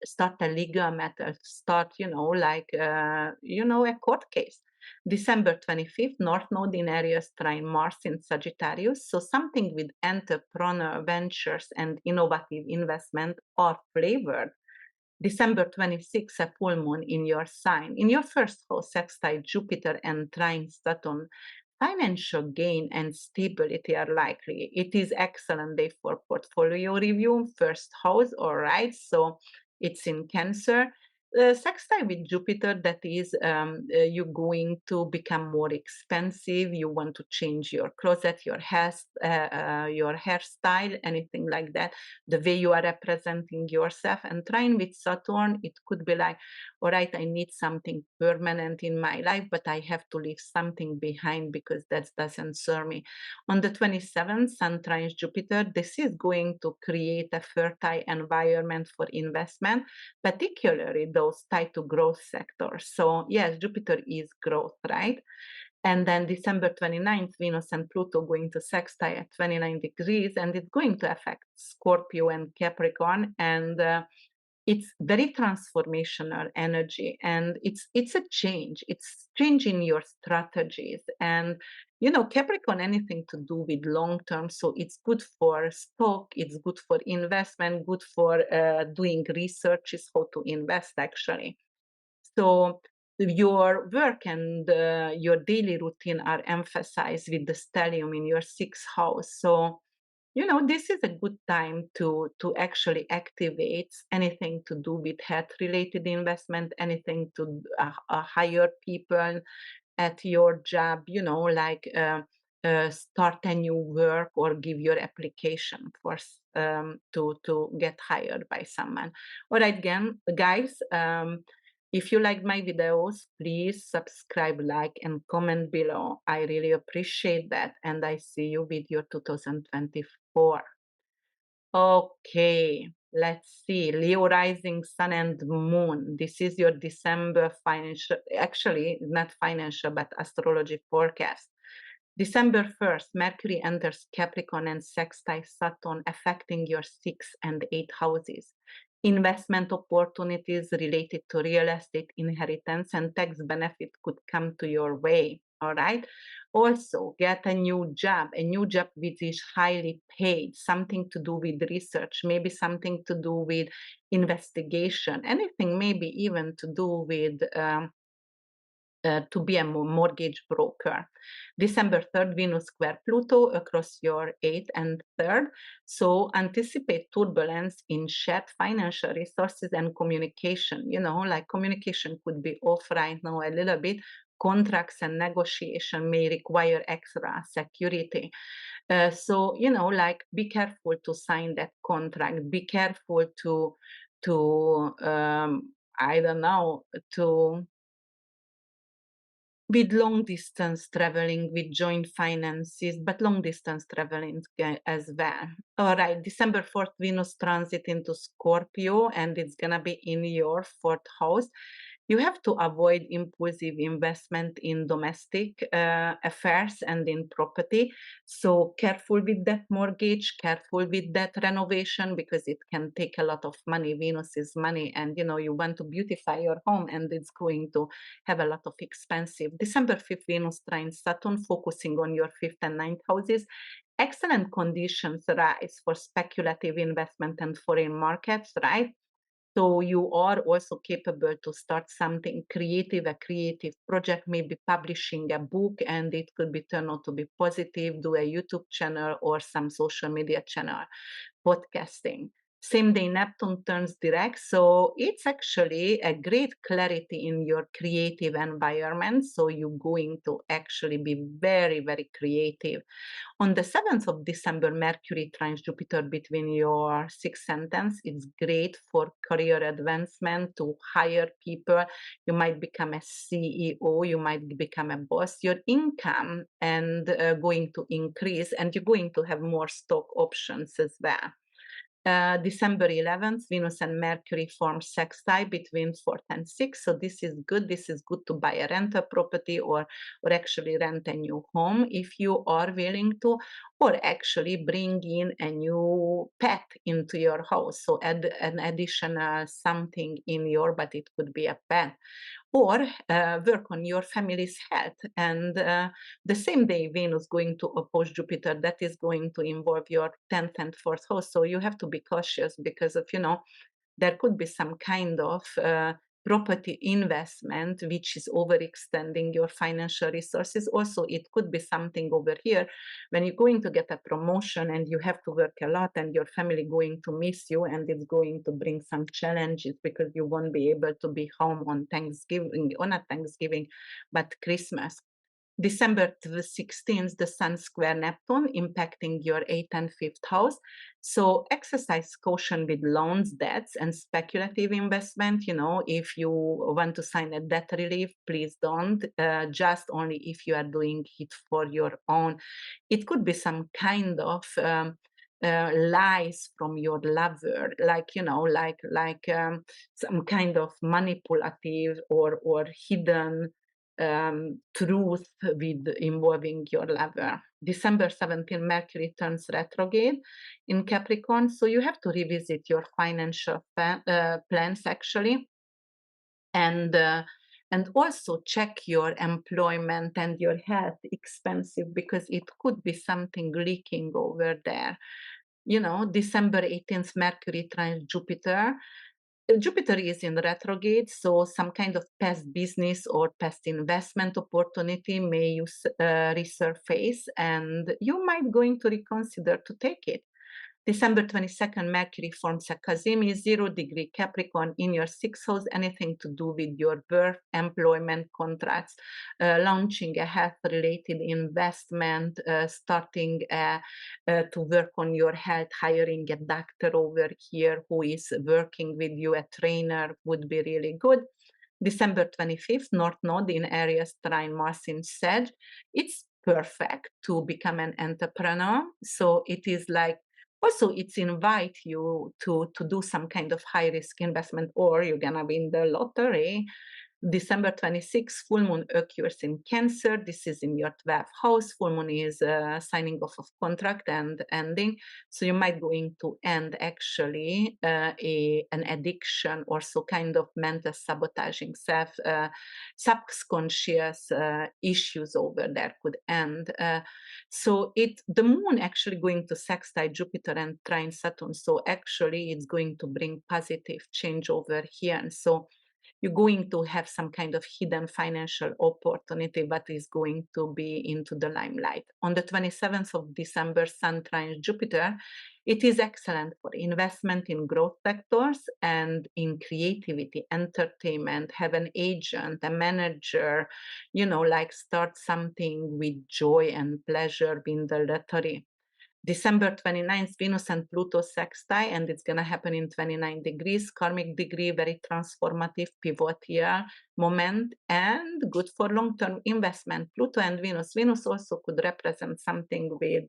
start a legal matter, start, a court case. December 25th, North Node in Aries trine Mars in Sagittarius. So something with entrepreneur ventures and innovative investment are flavored. December 26th, a full moon in your sign. In your first house, sextile Jupiter and trine Saturn. Financial gain and stability are likely. It is excellent day for portfolio review, first house, all right. So it's in Cancer. Sextile with Jupiter, that is, you're going to become more expensive. You want to change your closet, your hairstyle, anything like that. The way you are representing yourself. And trying with Saturn, it could be like, all right, I need something permanent in my life, but I have to leave something behind because that doesn't serve me. On the 27th, Sun trines Jupiter. This is going to create a fertile environment for investment, particularly those tied to growth sectors. So yes, Jupiter is growth, right? And then December 29th, Venus and Pluto going to sextile at 29 degrees, and it's going to affect Scorpio and Capricorn. And it's very transformational energy, and it's a change. It's changing your strategies. And Capricorn, anything to do with long term, so it's good for stock, it's good for investment, good for doing research is how to invest actually. So your work and your daily routine are emphasized with the stellium in your sixth house. So this is a good time to actually activate anything to do with health related investment, anything to hire people at your job, like start a new work or give your application for to get hired by someone. All right, again, guys, if you like my videos, please subscribe, like, and comment below. I really appreciate that, and I see you with your 2024. Okay, let's see. Leo rising, sun and moon. This is your December financial, actually not financial, but astrology forecast. December 1st, Mercury enters Capricorn and sextile Saturn, affecting your 6th and 8th houses. Investment opportunities related to real estate, inheritance, and tax benefit could come to your way. All right. Also, get a new job which is highly paid, something to do with research, maybe something to do with investigation, anything, maybe even to do with to be a mortgage broker. December 3rd, Venus square Pluto across your 8th and 3rd. So anticipate turbulence in shared financial resources and communication. Like communication could be off right now a little bit. Contracts and negotiation may require extra security. So, like be careful to sign that contract. Be careful to I don't know, to with long distance traveling, with joint finances, but long distance traveling as well. All right, December 4th, Venus transit into Scorpio, and it's gonna be in your 4th house. You have to avoid impulsive investment in domestic affairs and in property. So careful with that mortgage, careful with that renovation, because it can take a lot of money. Venus is money, and you want to beautify your home, and it's going to have a lot of expensive. December 5th, Venus trines Saturn, focusing on your 5th and 9th houses. Excellent conditions rise for speculative investment and foreign markets, right? So you are also capable to start something creative, a creative project, maybe publishing a book, and it could be turned out to be positive, do a YouTube channel or some social media channel, podcasting. Same day Neptune turns direct, so it's actually a great clarity in your creative environment. So you're going to actually be very, very creative. On the 7th of December, Mercury trines Jupiter between your sixth sentence. It's great for career advancement, to hire people. You might become a CEO, you might become a boss. Your income and going to increase, and you're going to have more stock options as well. December 11th, Venus and Mercury form sextile between 4th and 6th. So this is good. This is good to buy a rental property or actually rent a new home if you are willing to, or actually bring in a new pet into your house. So add an additional something in your, but it could be a pet. or work on your family's health. And the same day Venus going to oppose Jupiter, that is going to involve your 10th and 4th house. So you have to be cautious because of, there could be some kind of property investment which is overextending your financial resources. Also, it could be something over here when you're going to get a promotion and you have to work a lot and your family going to miss you, and it's going to bring some challenges because you won't be able to be home on Thanksgiving, or not Thanksgiving, but Christmas. December 16th, the Sun square Neptune impacting your 8th and 5th house. So exercise caution with loans, debts, and speculative investment. If you want to sign a debt relief, please don't. Just only if you are doing it for your own. It could be some kind of lies from your lover, some kind of manipulative or hidden truth with involving your lover. December 17, Mercury turns retrograde in Capricorn, so you have to revisit your financial plans actually, and also check your employment and your health expensive, because it could be something leaking over there. December 18th, Mercury trines Jupiter. Jupiter is in retrograde, so some kind of past business or past investment opportunity may resurface, and you might going to reconsider to take it. December 22nd, Mercury forms a Cazimi, 0-degree Capricorn in your 6th house, anything to do with your birth, employment contracts, launching a health-related investment, starting to work on your health, hiring a doctor over here who is working with you, a trainer would be really good. December 25th, North Node in Aries, trine Mars in Sag. It's perfect to become an entrepreneur. So it is like, also it's invite you to do some kind of high risk investment, or you're gonna win the lottery. December 26th, full moon occurs in Cancer. This is in your 12th house. Full moon is signing off of contract and ending. So you might going to end actually an addiction, or so kind of mental sabotaging subconscious issues over there could end. So the moon actually going to sextile Jupiter and trine Saturn. So actually it's going to bring positive change over here. And so you're going to have some kind of hidden financial opportunity that is going to be into the limelight. On the 27th of December, Sun trines Jupiter. It is excellent for investment in growth sectors and in creativity, entertainment, have an agent, a manager, like start something with joy and pleasure in the lottery. December 29th, Venus and Pluto sextile, and it's going to happen in 29 degrees, karmic degree, very transformative, pivotal moment, and good for long-term investment. Pluto and Venus. Venus also could represent something with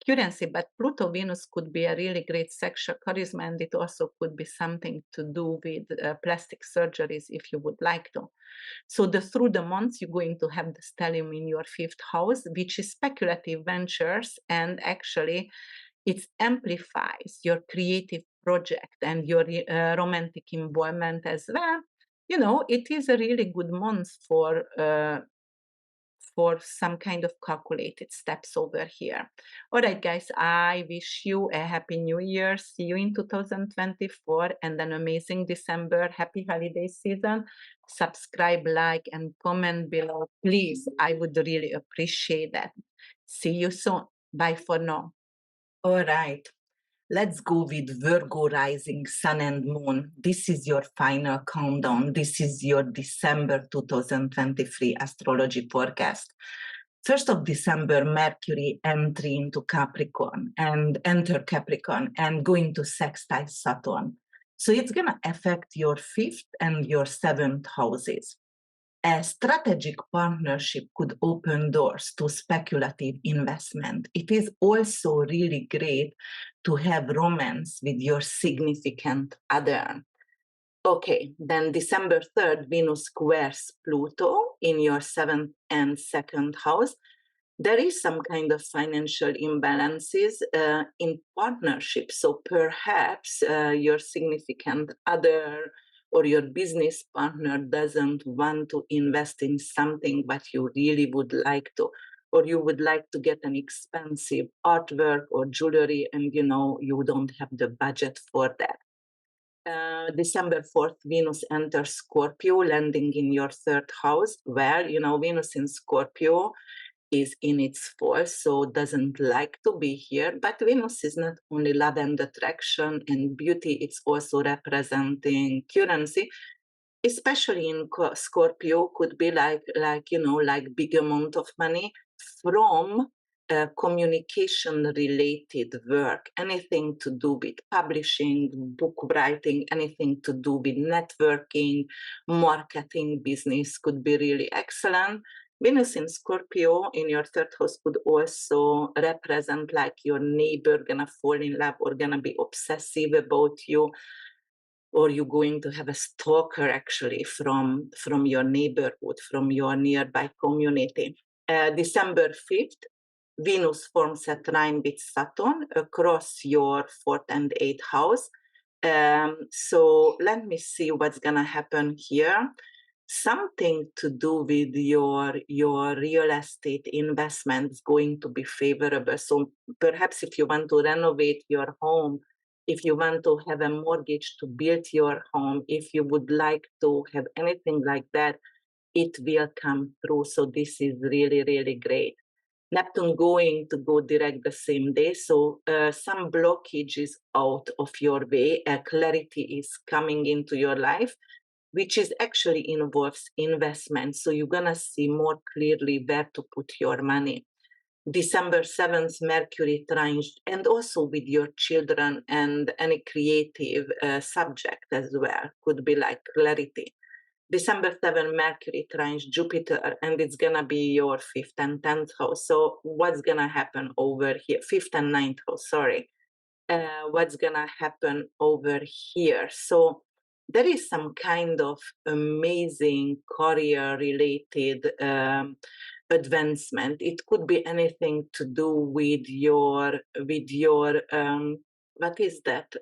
currency, but Pluto Venus could be a really great sexual charisma, and it also could be something to do with plastic surgeries if you would like to. So through the months, you're going to have the stellium in your 5th house, which is speculative ventures, and actually it amplifies your creative project and your romantic involvement as well. It is a really good month for some kind of calculated steps over here. All right, guys, I wish you a happy new year. See you in 2024 and an amazing December. Happy holiday season. Subscribe, like, and comment below. Please, I would really appreciate that. See you soon. Bye for now. All right. Let's go with Virgo rising, sun and moon. This is your final countdown. This is your December 2023 astrology forecast. 1st of December, Mercury entry into Capricorn and enter Capricorn and going to sextile Saturn. So it's going to affect your 5th and your 7th houses. A strategic partnership could open doors to speculative investment. It is also really great to have romance with your significant other. Okay, then December 3rd, Venus squares Pluto in your 7th and 2nd house. There is some kind of financial imbalances in partnership. So perhaps your significant other or your business partner doesn't want to invest in something but you really would like to, or you would like to get an expensive artwork or jewelry and you don't have the budget for that. December 4th, Venus enters Scorpio, landing in your third house. Well, Venus in Scorpio is in its force, so doesn't like to be here. But Venus is not only love and attraction and beauty, it's also representing currency, especially in Scorpio, could be like big amount of money from communication related work, anything to do with publishing, book writing, anything to do with networking, marketing, business could be really excellent. Venus in Scorpio in your third house could also represent like your neighbor gonna fall in love or gonna be obsessive about you, or you're going to have a stalker actually from your neighborhood, from your nearby community. December 5th, Venus forms a trine with Saturn across your fourth and eighth house. So let me see what's gonna happen here. Something to do with your real estate investment is going to be favorable. So perhaps if you want to renovate your home, if you want to have a mortgage to build your home, if you would like to have anything like that, it will come through. So this is really, really great. Neptune going to go direct the same day. So some blockage is out of your way. Clarity is coming into your life, which is actually involves investment. So you're going to see more clearly where to put your money. December 7th, Mercury trine, and also with your children and any creative subject as well, could be like clarity. December 7th, Mercury trines Jupiter, and it's going to be your 5th and 10th house. So what's going to happen over here? 5th and 9th house, sorry. What's going to happen over here? So there is some kind of amazing career-related advancement. It could be anything to do with your what is that?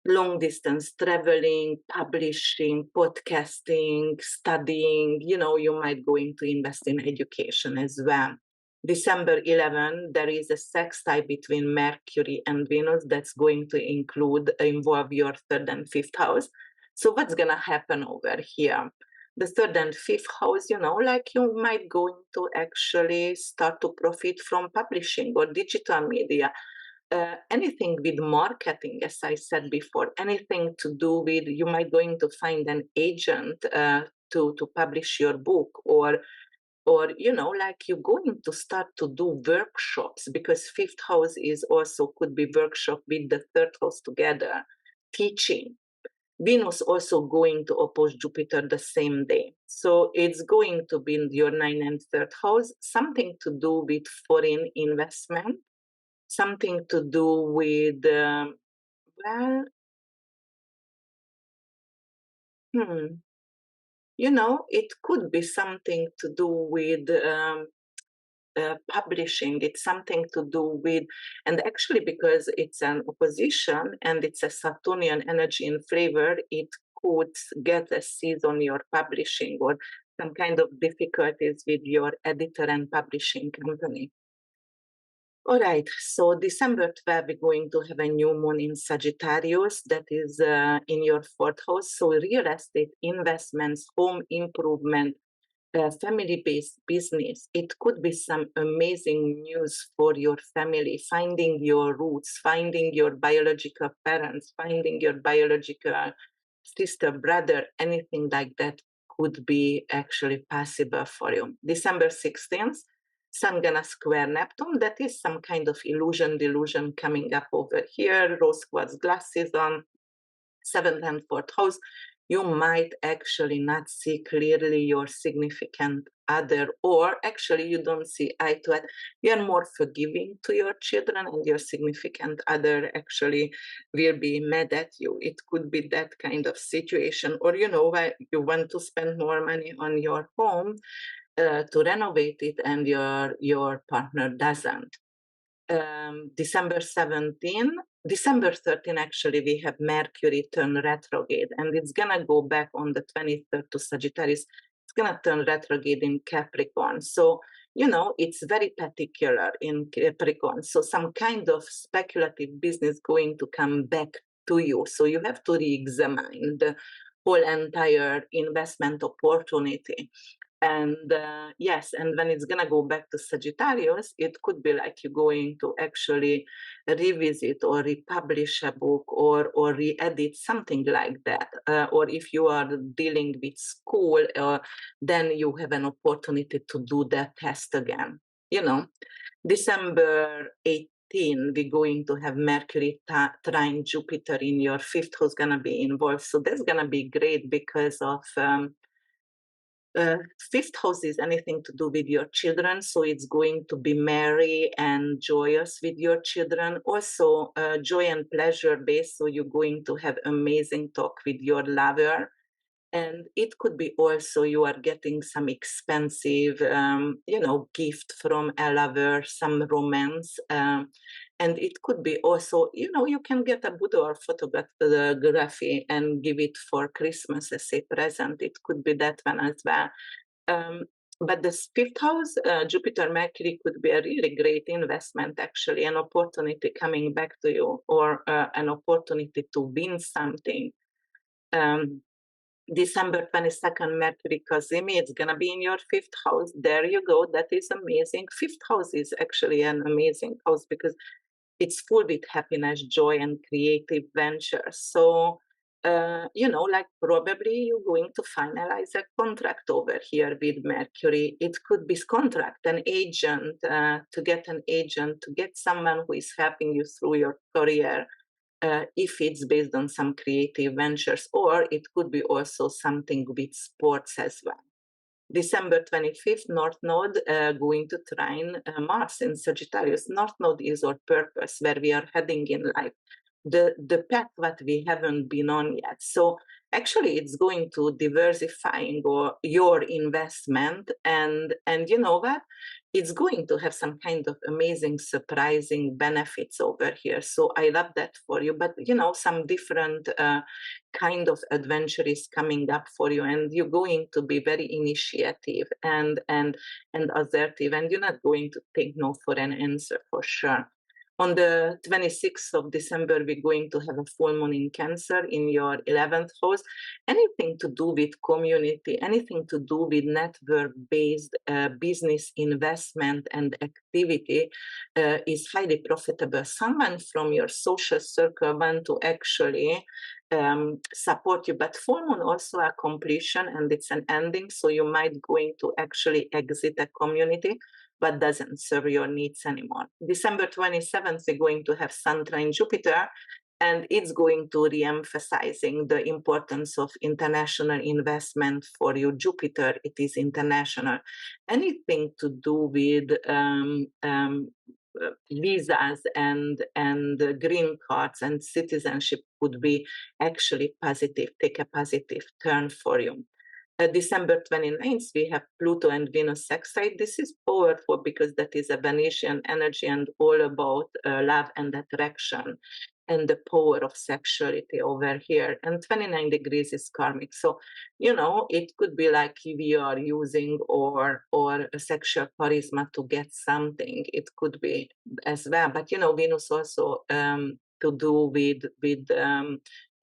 Long distance traveling, publishing, podcasting, studying. You might go into invest in education as well. December 11, there is a sextile between Mercury and Venus that's going to involve your third and fifth house. So what's going to happen over here? The third and fifth house, like you might go into actually start to profit from publishing or digital media. Anything with marketing, as I said before, anything to do with, you might going to find an agent to publish your book, or like you're going to start to do workshops, because fifth house is also could be workshop with the third house together, teaching. Venus also going to oppose Jupiter the same day. So it's going to be in your 9th and 3rd house, something to do with foreign investment, something to do with, it could be something to do with publishing. It's something to do with, and actually because it's an opposition and it's a Saturnian energy in flavor, it could get a seize on your publishing or some kind of difficulties with your editor and publishing company. All right, so December 12th, we're going to have a new moon in Sagittarius that is in your fourth house. So real estate investments, home improvement, family-based business. It could be some amazing news for your family, finding your roots, finding your biological parents, finding your biological sister, brother, anything like that could be actually possible for you. December 16th, Sun gonna square Neptune. That is some kind of delusion coming up over here. Rose quartz glasses on, 7th and 4th house. You might actually not see clearly your significant other, or actually you don't see eye to eye. You are more forgiving to your children, and your significant other actually will be mad at you. It could be that kind of situation. Or why you want to spend more money on your home to renovate it, and your partner doesn't. December 17, December 13, actually, we have Mercury turn retrograde, and it's gonna go back on the 23rd to Sagittarius. It's gonna turn retrograde in Capricorn. So, you know, it's very particular in Capricorn. So some kind of speculative business going to come back to you. So you have to re-examine the whole entire investment opportunity. And yes, and when it's gonna go back to Sagittarius, it could be like you're going to actually revisit or republish a book or re-edit something like that. Or if you are dealing with school, then you have an opportunity to do that test again. You know, December 18, we're going to have Mercury trine Jupiter in your fifth, who's gonna be involved. So that's gonna be great because of fifth house is anything to do with your children, so it's going to be merry and joyous with your children. Also, joy and pleasure based, so you're going to have amazing talk with your lover. And it could be also you are getting some expensive, gift from a lover, some romance. And it could be also, you can get a boudoir photography and give it for Christmas as a present. It could be that one as well. But the fifth house, Jupiter Mercury, could be a really great investment, actually, an opportunity coming back to you, or an opportunity to win something. December 22nd, Mercury Cazimi, it's going to be in your fifth house. There you go. That is amazing. Fifth house is actually an amazing house because it's full with happiness, joy, and creative ventures. So, like probably you're going to finalize a contract over here with Mercury. It could be contract, an agent, to get an agent, to get someone who is helping you through your career. If it's based on some creative ventures, or it could be also something with sports as well. December 25th, North Node going to trine Mars in Sagittarius. North Node is our purpose, where we are heading in life, the path that we haven't been on yet. So actually it's going to diversifying your investment, and you know what? It's going to have some kind of amazing, surprising benefits over here. So I love that for you. But some different kind of adventure is coming up for you, and you're going to be very initiative and assertive, and you're not going to take no for an answer for sure. On the 26th of December, we're going to have a full moon in Cancer in your 11th house. Anything to do with community, anything to do with network-based business investment and activity is highly profitable. Someone from your social circle want to actually support you, but full moon also a completion and it's an ending, so you might going to actually exit a community but doesn't serve your needs anymore. December 27th, we're going to have Sun trine Jupiter, and it's going to re-emphasizing the importance of international investment for you. Jupiter, it is international. Anything to do with visas and green cards and citizenship would be actually positive, take a positive turn for you. December 29th, we have Pluto and Venus sextile. This is powerful because that is a Venetian energy and all about love and attraction and the power of sexuality over here. And 29 degrees is karmic. So, it could be like we are using or a sexual charisma to get something. It could be as well. But, Venus also to do with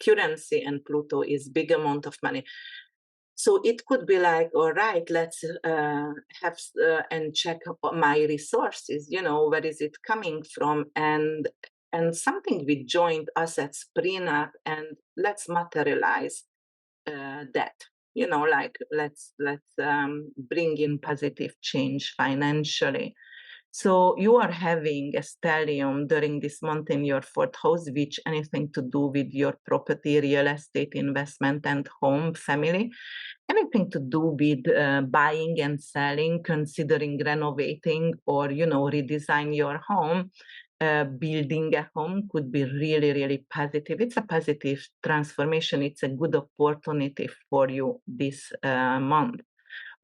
currency, and Pluto is big amount of money. So it could be like, all right, let's have and check my resources, where is it coming from, and something with joint assets, prenup, and let's materialize that, like let's bring in positive change financially. So you are having a stellium during this month in your fourth house, which anything to do with your property, real estate investment, and home, family. Anything to do with buying and selling, considering renovating or, redesign your home, building a home could be really, really positive. It's a positive transformation. It's a good opportunity for you this month.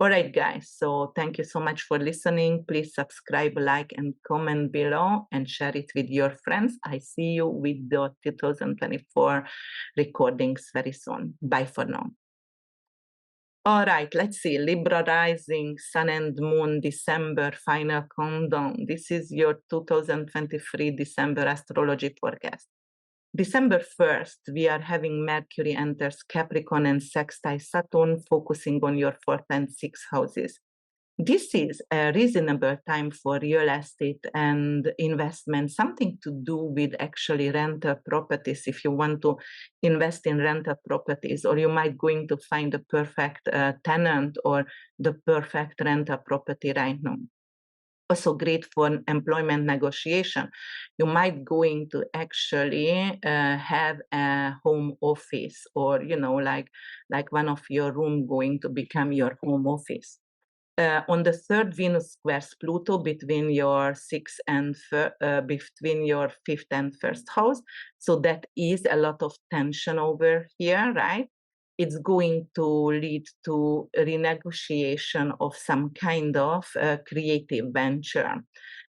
All right, guys. So thank you so much for listening. Please subscribe, like, and comment below and share it with your friends. I see you with the 2024 recordings very soon. Bye for now. All right, let's see. Libra rising, Sun and Moon, December, final countdown. This is your 2023 December astrology forecast. December 1st, we are having Mercury enters Capricorn and sextile Saturn, focusing on your 4th and 6th houses. This is a reasonable time for real estate and investment, something to do with actually rental properties. If you want to invest in rental properties, or you might going to find the perfect tenant or the perfect rental property right now. Also great for employment negotiation. You might going to actually have a home office, or like one of your room going to become your home office. On the 3rd, Venus squares Pluto between your between your 5th and 1st house. So that is a lot of tension over here, right? It's going to lead to renegotiation of some kind of creative venture.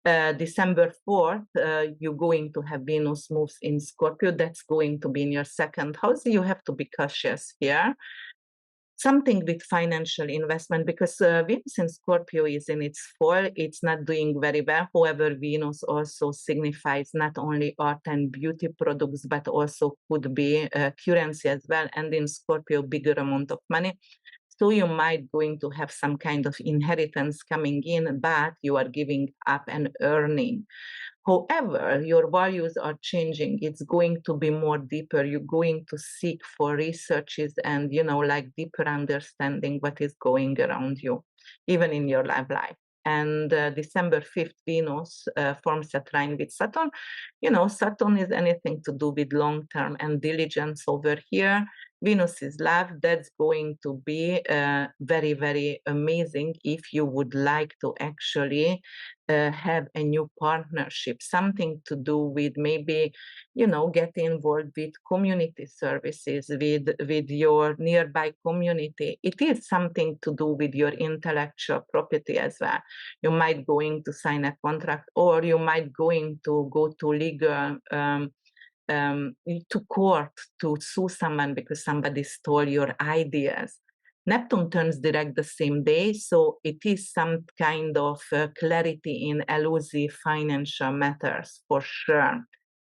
December 4th, you're going to have Venus moves in Scorpio. That's going to be in your 2nd house. You have to be cautious here. Something with financial investment, because Venus in Scorpio is in its fall. It's not doing very well. However, Venus also signifies not only art and beauty products, but also could be currency as well. And in Scorpio, bigger amount of money. So you might going to have some kind of inheritance coming in, but you are giving up an earning. However, your values are changing. It's going to be more deeper. You're going to seek for researches and, like deeper understanding what is going around you, even in your life. And December 5th, Venus forms a trine with Saturn. Saturn is anything to do with long-term and diligence over here. Venus is love. That's going to be very, very amazing if you would like to actually have a new partnership, something to do with maybe, get involved with community services, with your nearby community. It is something to do with your intellectual property as well. You might going to sign a contract, or you might going to go to legal to court to sue someone because somebody stole your ideas. Neptune turns direct the same day, so it is some kind of clarity in elusive financial matters for sure.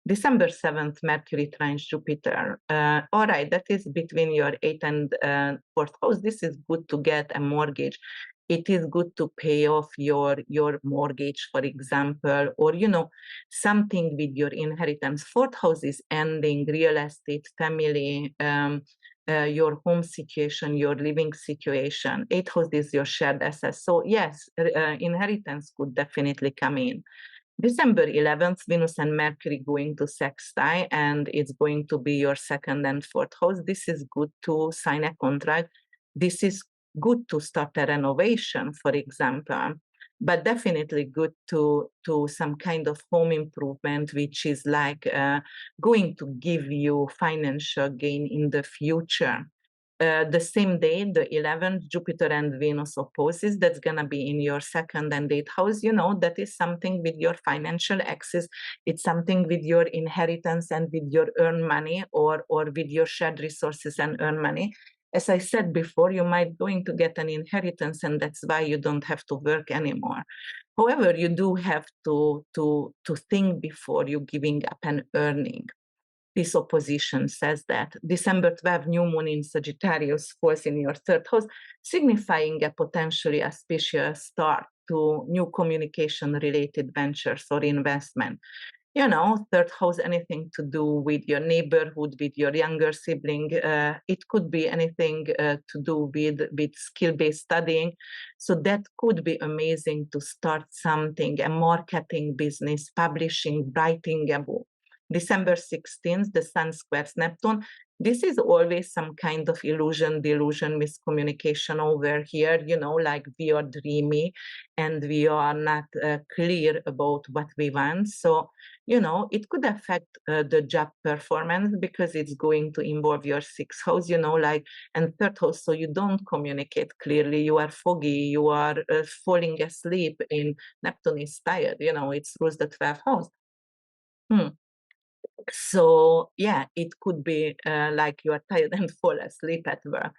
December 7th, Mercury trines Jupiter. All right, that is between your 8th and 4th house. This is good to get a mortgage. It is good to pay off your mortgage, for example, or, something with your inheritance. 4th house is ending, real estate, family, your home situation, your living situation. 8th house is your shared assets. So yes, inheritance could definitely come in. December 11th, Venus and Mercury going to sextile, and it's going to be your 2nd and 4th house. This is good to sign a contract. This is good to start a renovation, for example, but definitely good to some kind of home improvement, which is like going to give you financial gain in the future. The same day, the 11th, Jupiter and Venus opposes. That's going to be in your 2nd and 8th house. That is something with your financial access. It's something with your inheritance and with your earned money, or with your shared resources and earned money. As I said before, you might going to get an inheritance, and that's why you don't have to work anymore. However, you do have to think before you giving up an earning. This opposition says that December 12th, new moon in Sagittarius falls in your 3rd house, signifying a potentially auspicious start to new communication-related ventures or investment. 3rd house, anything to do with your neighborhood, with your younger sibling. It could be anything to do with skill-based studying. So that could be amazing to start something, a marketing business, publishing, writing a book. December 16th, the Sun squares Neptune. This is always some kind of illusion, delusion, miscommunication over here, you know, like we are dreamy and we are not clear about what we want. So, you know, it could affect the job performance because it's going to involve your sixth house, you know, like, and third house. So you don't communicate clearly. You are foggy. You are falling asleep. In Neptune is tired, you know, it rules the 12th house. So yeah, it could be like you are tired and fall asleep at work.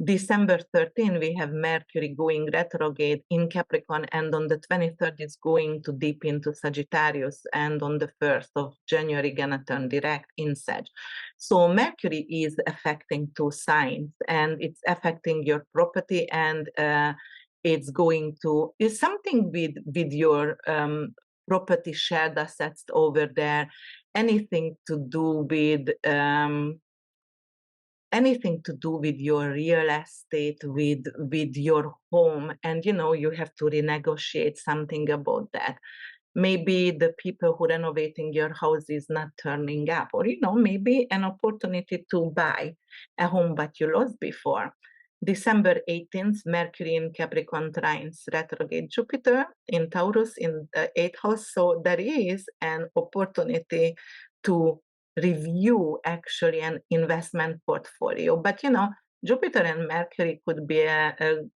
December 13, we have Mercury going retrograde in Capricorn, and on the 23rd, it's going to deep into Sagittarius, and on the 1st of January, gonna turn direct in Sag. So Mercury is affecting two signs, and it's affecting your property, and it's going to is something with your property shared assets over there, anything to do with anything to do with your real estate, with your home, and you know you have to renegotiate something about that. Maybe the people who renovating your house is not turning up, or you know maybe an opportunity to buy a home that you lost before. December 18th, Mercury in Capricorn trines retrograde Jupiter in Taurus in the 8th house. So there is an opportunity to review actually an investment portfolio. But you know, Jupiter and Mercury could be a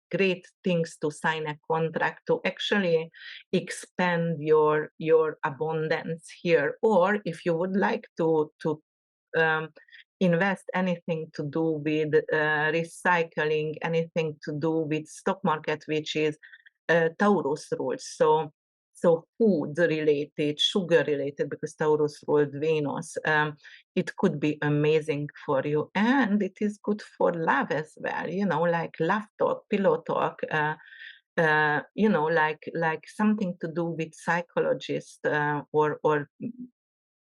great things to sign a contract to actually expand your abundance here. Or if you would like to um, invest anything to do with recycling, anything to do with stock market, which is Taurus rules. So food related, sugar related, because Taurus ruled Venus. It could be amazing for you, and it is good for love as well. You know, like love talk, pillow talk. You know, like something to do with psychologist or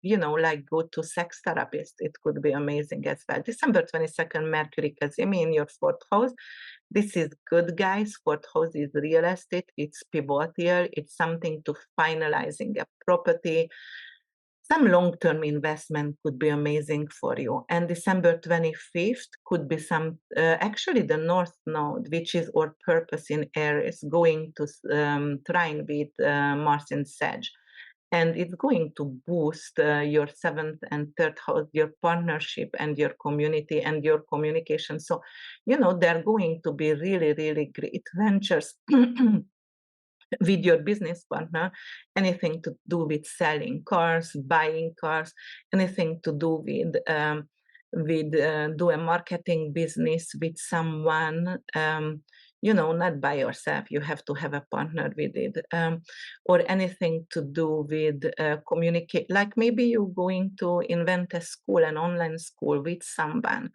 you know, like go to sex therapist. It could be amazing as well. December 22nd, Mercury Kazimi in your fourth house. This is good, guys. Fourth house is real estate. It's pivotal. It's something to finalizing a property. Some long-term investment could be amazing for you. And December 25th could be some, actually the North Node, which is our purpose in Aries, going to trine with Mars in Sag. And it's going to boost your seventh and third house, your partnership and your community and your communication. So, you know, they're going to be really, really great ventures with your business partner, anything to do with selling cars, buying cars, anything to do with do a marketing business with someone, you know, not by yourself. You have to have a partner with it, or anything to do with communicate. Like maybe you're going to invent a school, an online school with someone,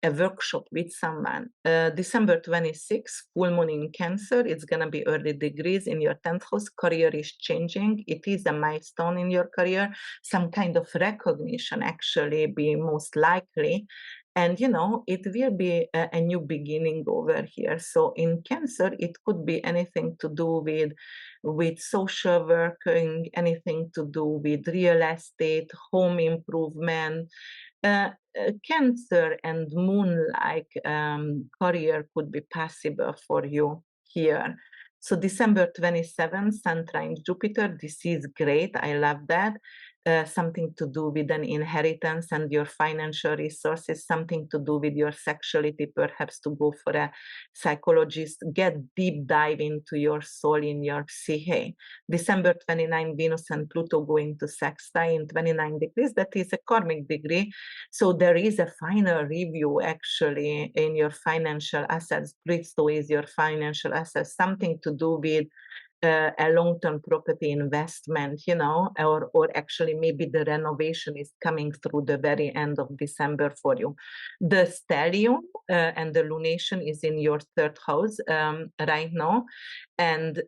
a workshop with someone. December 26th, full moon in Cancer. It's going to be early degrees in your 10th house. Career is changing. It is a milestone in your career. Some kind of recognition actually be most likely. And, you know, it will be a new beginning over here. So in Cancer, it could be anything to do with social working, anything to do with real estate, home improvement. Cancer and moon-like career could be possible for you here. So December 27th, Sun trine Jupiter. This is great. I love that. Something to do with an inheritance and your financial resources, something to do with your sexuality, perhaps to go for a psychologist, get deep dive into your soul, in your psyche. December 29, Venus and Pluto going to sextile in 29 degrees. That is a karmic degree. So there is a final review actually in your financial assets. Pluto is your financial assets, something to do with a long-term property investment, you know, or actually maybe the renovation is coming through the very end of December for you. The stellium and the lunation is in your third house right now, and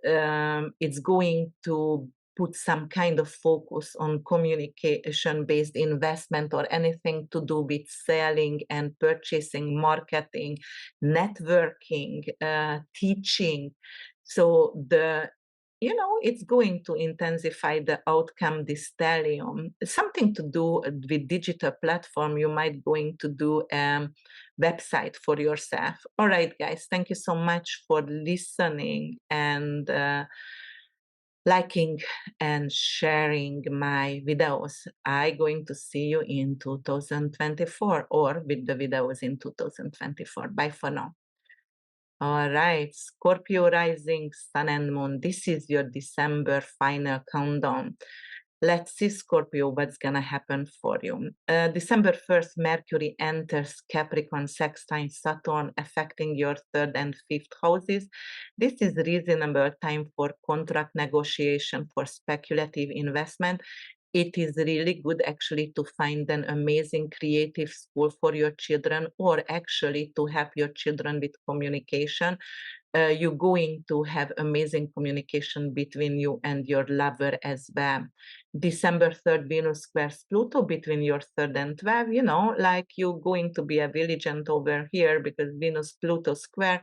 it's going to put some kind of focus on communication-based investment or anything to do with selling and purchasing, marketing, networking, teaching. So you know, it's going to intensify the outcome, this stellium. Something to do with digital platform. You might going to do website for yourself. All right, guys, thank you so much for listening and liking and sharing my videos. I'm going to see you in 2024 or with the videos in 2024. Bye for now. All right, Scorpio rising, sun and moon. This is your December final countdown. Let's see, Scorpio, what's gonna happen for you. December 1st, Mercury enters Capricorn sextile Saturn, affecting your third and fifth houses. This is reasonable time for contract negotiation, for speculative investment. It is really good actually to find an amazing creative school for your children, or actually to help your children with communication. You're going to have amazing communication between you and your lover as well. December 3rd, Venus squares Pluto between your 3rd and 12th, you know, like you're going to be a vigilant over here, because Venus Pluto square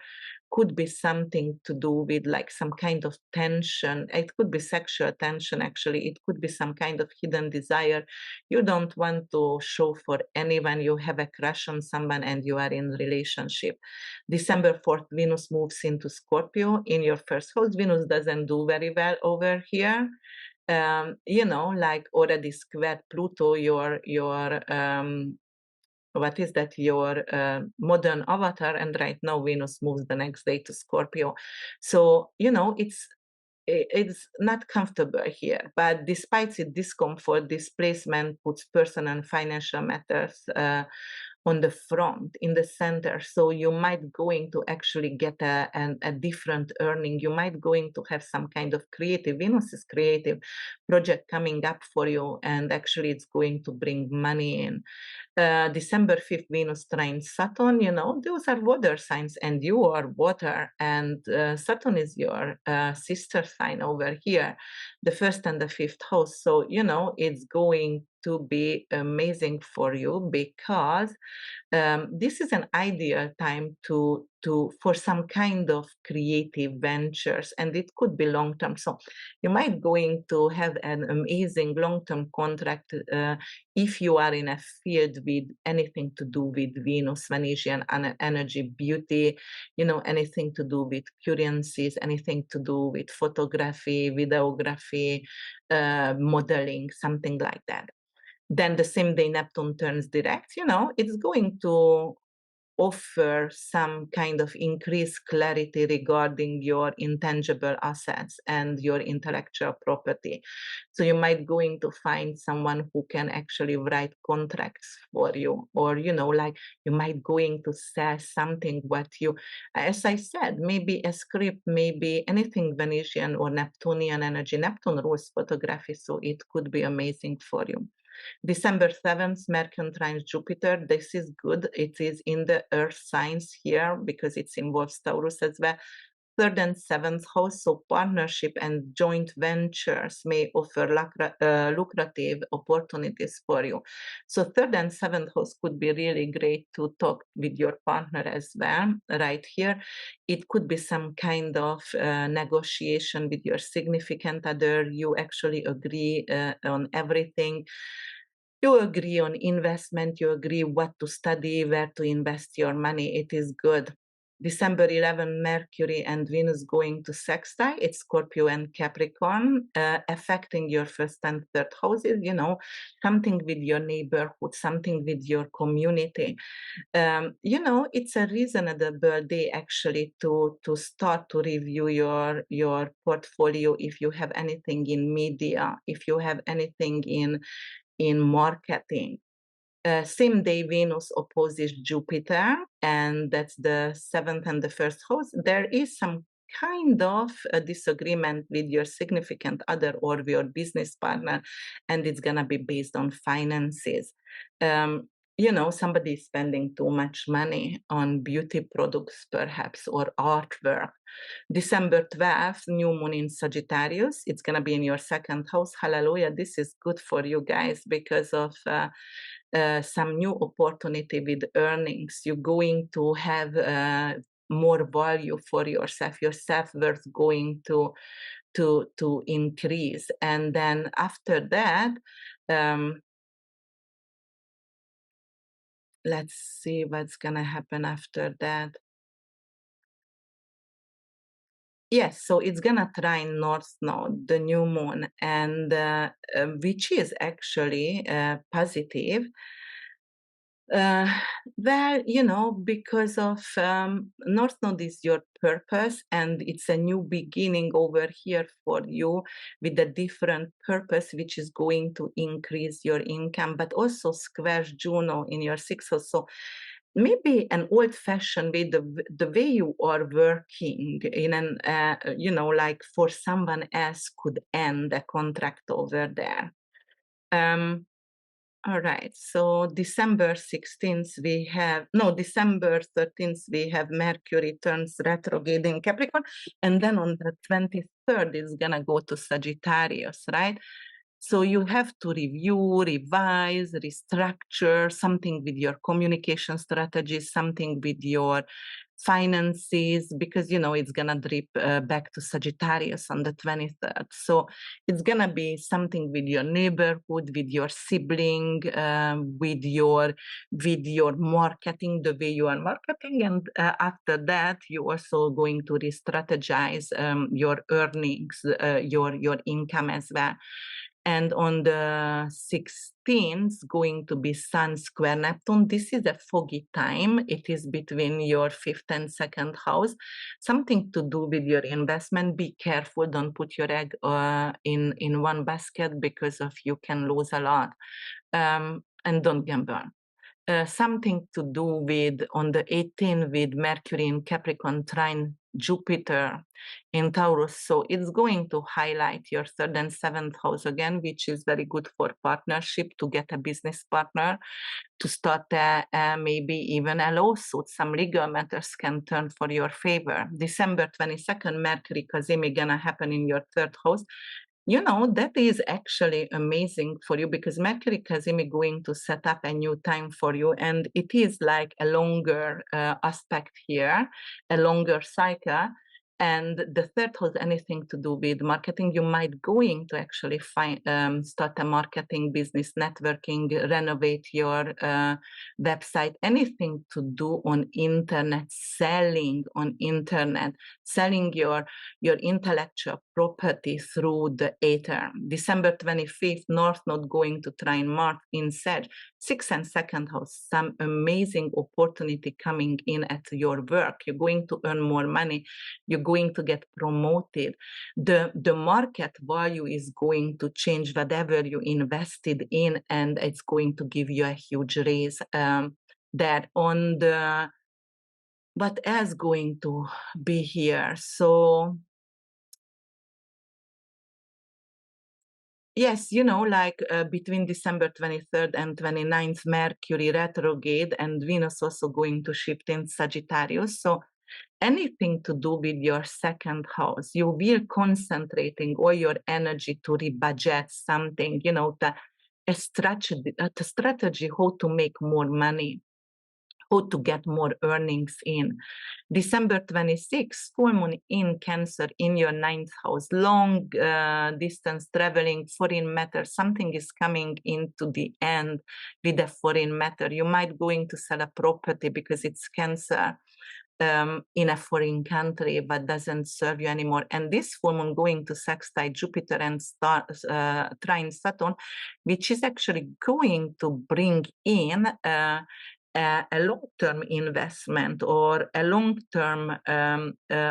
could be something to do with like some kind of tension. It could be sexual tension, actually. It could be some kind of hidden desire. You don't want to show for anyone. You have a crush on someone and you are in relationship. December 4th, Venus moves into Scorpio in your first house. Venus doesn't do very well over here. You know, like already squared Pluto, your what is that, your modern avatar, and right now Venus moves the next day to Scorpio. So, you know, it's not comfortable here, but despite its discomfort, this placement puts personal and financial matters on the front, in the center. So you might going to actually get a different earning. You might going to have some kind of creative, Venus is creative project coming up for you, and actually it's going to bring money in. December 5th, Venus trines Saturn, you know, those are water signs and you are water, and Saturn is your sister sign over here, the first and the fifth house. So, you know, it's going to be amazing for you, because this is an ideal time for some kind of creative ventures, and it could be long term. So you might going to have an amazing long term contract if you are in a field with anything to do with Venus, Venusian energy, beauty, you know, anything to do with currencies, anything to do with photography, videography, modeling, something like that. Then the same day Neptune turns direct, you know, it's going to offer some kind of increased clarity regarding your intangible assets and your intellectual property. So you might going to find someone who can actually write contracts for you, or, you know, like you might going to sell something what you, as I said, maybe a script, maybe anything Venusian or Neptunian energy. Neptune rules photography, so it could be amazing for you. December 7th, Mercury trines Jupiter. This is good. It is in the earth signs here because it involves Taurus as well. Third and seventh house, so partnership and joint ventures may offer lucrative opportunities for you. So third and seventh house could be really great to talk with your partner as well. Right here, it could be some kind of negotiation with your significant other. You actually agree on everything. You agree on investment, you agree what to study, where to invest your money. It is good. December 11, Mercury and Venus going to sextile. It's Scorpio and Capricorn, affecting your first and third houses, you know, something with your neighborhood, something with your community. You know, it's a reasonable day actually to start to review your portfolio. If you have anything in media, if you have anything in marketing. Same day Venus opposes Jupiter, and that's the seventh and the first house. There is some kind of a disagreement with your significant other or your business partner, and it's gonna be based on finances. You know, somebody is spending too much money on beauty products, perhaps, or artwork. December 12th, new moon in Sagittarius. It's going to be in your second house. Hallelujah. This is good for you guys because of some new opportunity with earnings. You're going to have more value for yourself. Your self-worth going to to increase. And then after that, let's see what's gonna happen after that. Yes, so it's gonna trine North Node, the new moon, and which is actually positive. Uh, well, you know, because of North Node is your purpose, and it's a new beginning over here for you with a different purpose, which is going to increase your income, but also squares Juno in your sixth house. So maybe an old-fashioned way, the way you are working in an, you know, like for someone else could end a contract over there. All right, so December 16th, December 13th, we have Mercury turns retrograde in Capricorn, and then on the 23rd, it's gonna go to Sagittarius, right? So you have to review, revise, restructure something with your communication strategies, something with your finances, because you know it's gonna drip back to Sagittarius on the 23rd. So it's gonna be something with your neighborhood, with your sibling, with your marketing, the way you are marketing, and after that you also going to re-strategize your earnings, your income as well. And on the 16th, going to be Sun square Neptune. This is a foggy time. It is between your fifth and second house. Something to do with your investment. Be careful. Don't put your egg in one basket, because of you can lose a lot. And don't gamble. Something to do with on the 18th with Mercury in Capricorn trine Jupiter in Taurus. So it's going to highlight your third and seventh house again, which is very good for partnership, to get a business partner, to start maybe even a lawsuit. Some legal matters can turn for your favor. December 22nd, Mercury Kazemi gonna happen in your third house. You know, that is actually amazing for you, because Mercury Kazemi going to set up a new time for you, and it is like a longer aspect here, a longer cycle. And the third has anything to do with marketing. You might going to actually start a marketing business, networking, renovate your website, anything to do on internet, selling on internet, selling your intellectual property through the ether. December 25th, North Node going to trine Mars in Sag, sixth and second house. Some amazing opportunity coming in at your work. You're going to earn more money. You're going to get promoted. The market value is going to change whatever you invested in, and it's going to give you a huge raise. That on the what else going to be here? So yes, you know, like between December 23rd and 29th, Mercury retrograde and Venus also going to shift in Sagittarius. So anything to do with your second house, you will concentrating all your energy to rebudget something, you know, the strategy how to make more money, how to get more earnings in. December 26th, full moon in Cancer in your ninth house, long distance traveling, foreign matter, something is coming into the end with a foreign matter. You might going to sell a property because it's Cancer in a foreign country, but doesn't serve you anymore. And this full moon going to sextile Jupiter and trine Saturn, which is actually going to bring in a long-term investment or a long-term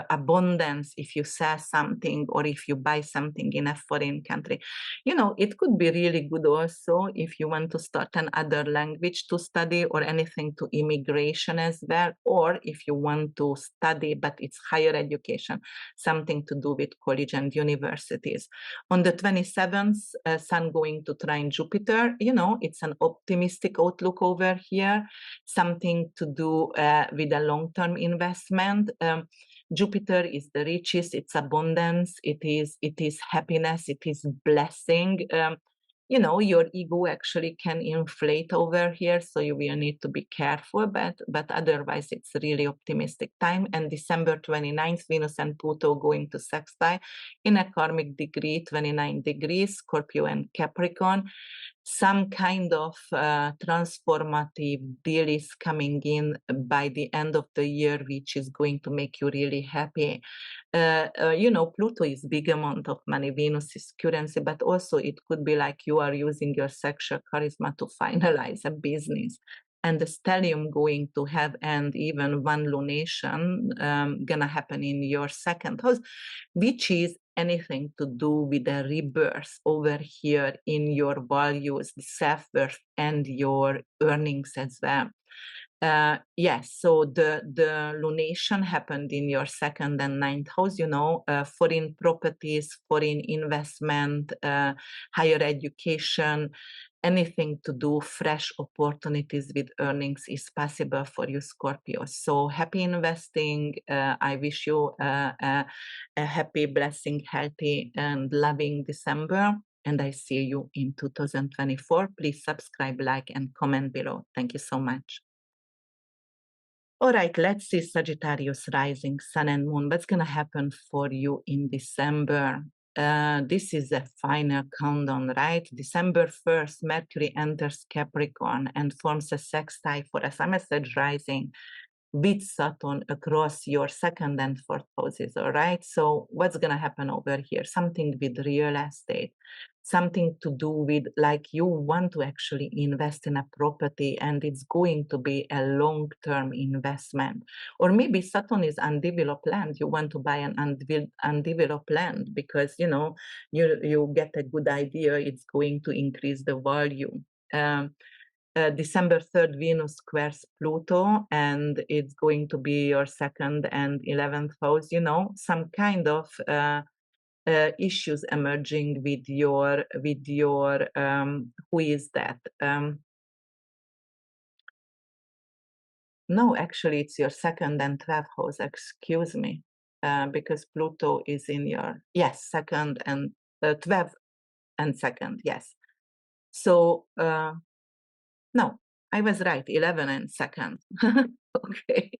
abundance if you sell something or if you buy something in a foreign country. You know, it could be really good also if you want to start another language to study or anything to immigration as well, or if you want to study but it's higher education, something to do with college and universities. On the 27th, Sun going to trine Jupiter, you know, it's an optimistic outlook over here, something to do with a long-term investment. Jupiter is the riches, it's abundance, it is happiness, it is blessing. your ego actually can inflate over here, so you will need to be careful, but otherwise it's really optimistic time. And December 29th, Venus and Pluto going to sextile in a karmic degree, 29 degrees, Scorpio and Capricorn. Some kind of transformative deal is coming in by the end of the year, which is going to make you really happy. Pluto is big amount of money, Venus is currency, but also it could be like you are using your sexual charisma to finalize a business. And the stellium going to have, and even one lunation gonna happen in your second house, which is anything to do with a rebirth over here in your values, the self-worth, and your earnings as well. Yes, so the lunation happened in your second and ninth house, foreign properties, foreign investment, higher education, anything to do, fresh opportunities with earnings is possible for you, Scorpio. So happy investing. I wish you a happy, blessing, healthy, and loving December. And I see you in 2024. Please subscribe, like, and comment below. Thank you so much. All right, let's see Sagittarius rising, sun and moon. What's going to happen for you in December? This is a final countdown, right? December 1st, Mercury enters Capricorn and forms a sextile for a Sag rising with Saturn across your second and fourth houses, all right? So what's going to happen over here? Something with real estate, something to do with like you want to actually invest in a property and it's going to be a long-term investment. Or maybe Saturn is undeveloped land. You want to buy an undeveloped land because, you get a good idea it's going to increase the value. December 3rd, Venus squares Pluto, and it's going to be your second and 11th house, some kind of issues emerging with your who is that? No, actually, it's your second and 12th house, excuse me, because Pluto is in your, yes, second and 12th and second, yes. So, no, I was right, 11 and second. Okay.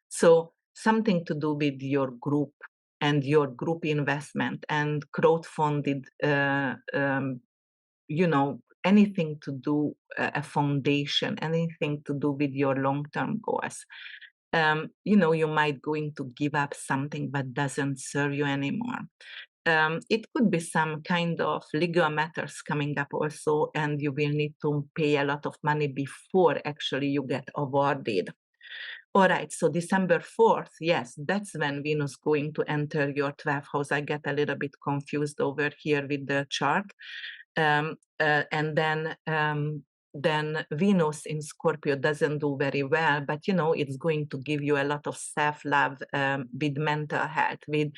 So something to do with your group and your group investment and crowdfunded, anything to do, a foundation, anything to do with your long-term goals. You might going to give up something that doesn't serve you anymore. It could be some kind of legal matters coming up also, and you will need to pay a lot of money before actually you get awarded. All right, so December 4th, yes, that's when Venus going to enter your 12th house. I get a little bit confused over here with the chart. And then Venus in Scorpio doesn't do very well, but it's going to give you a lot of self-love, with mental health, with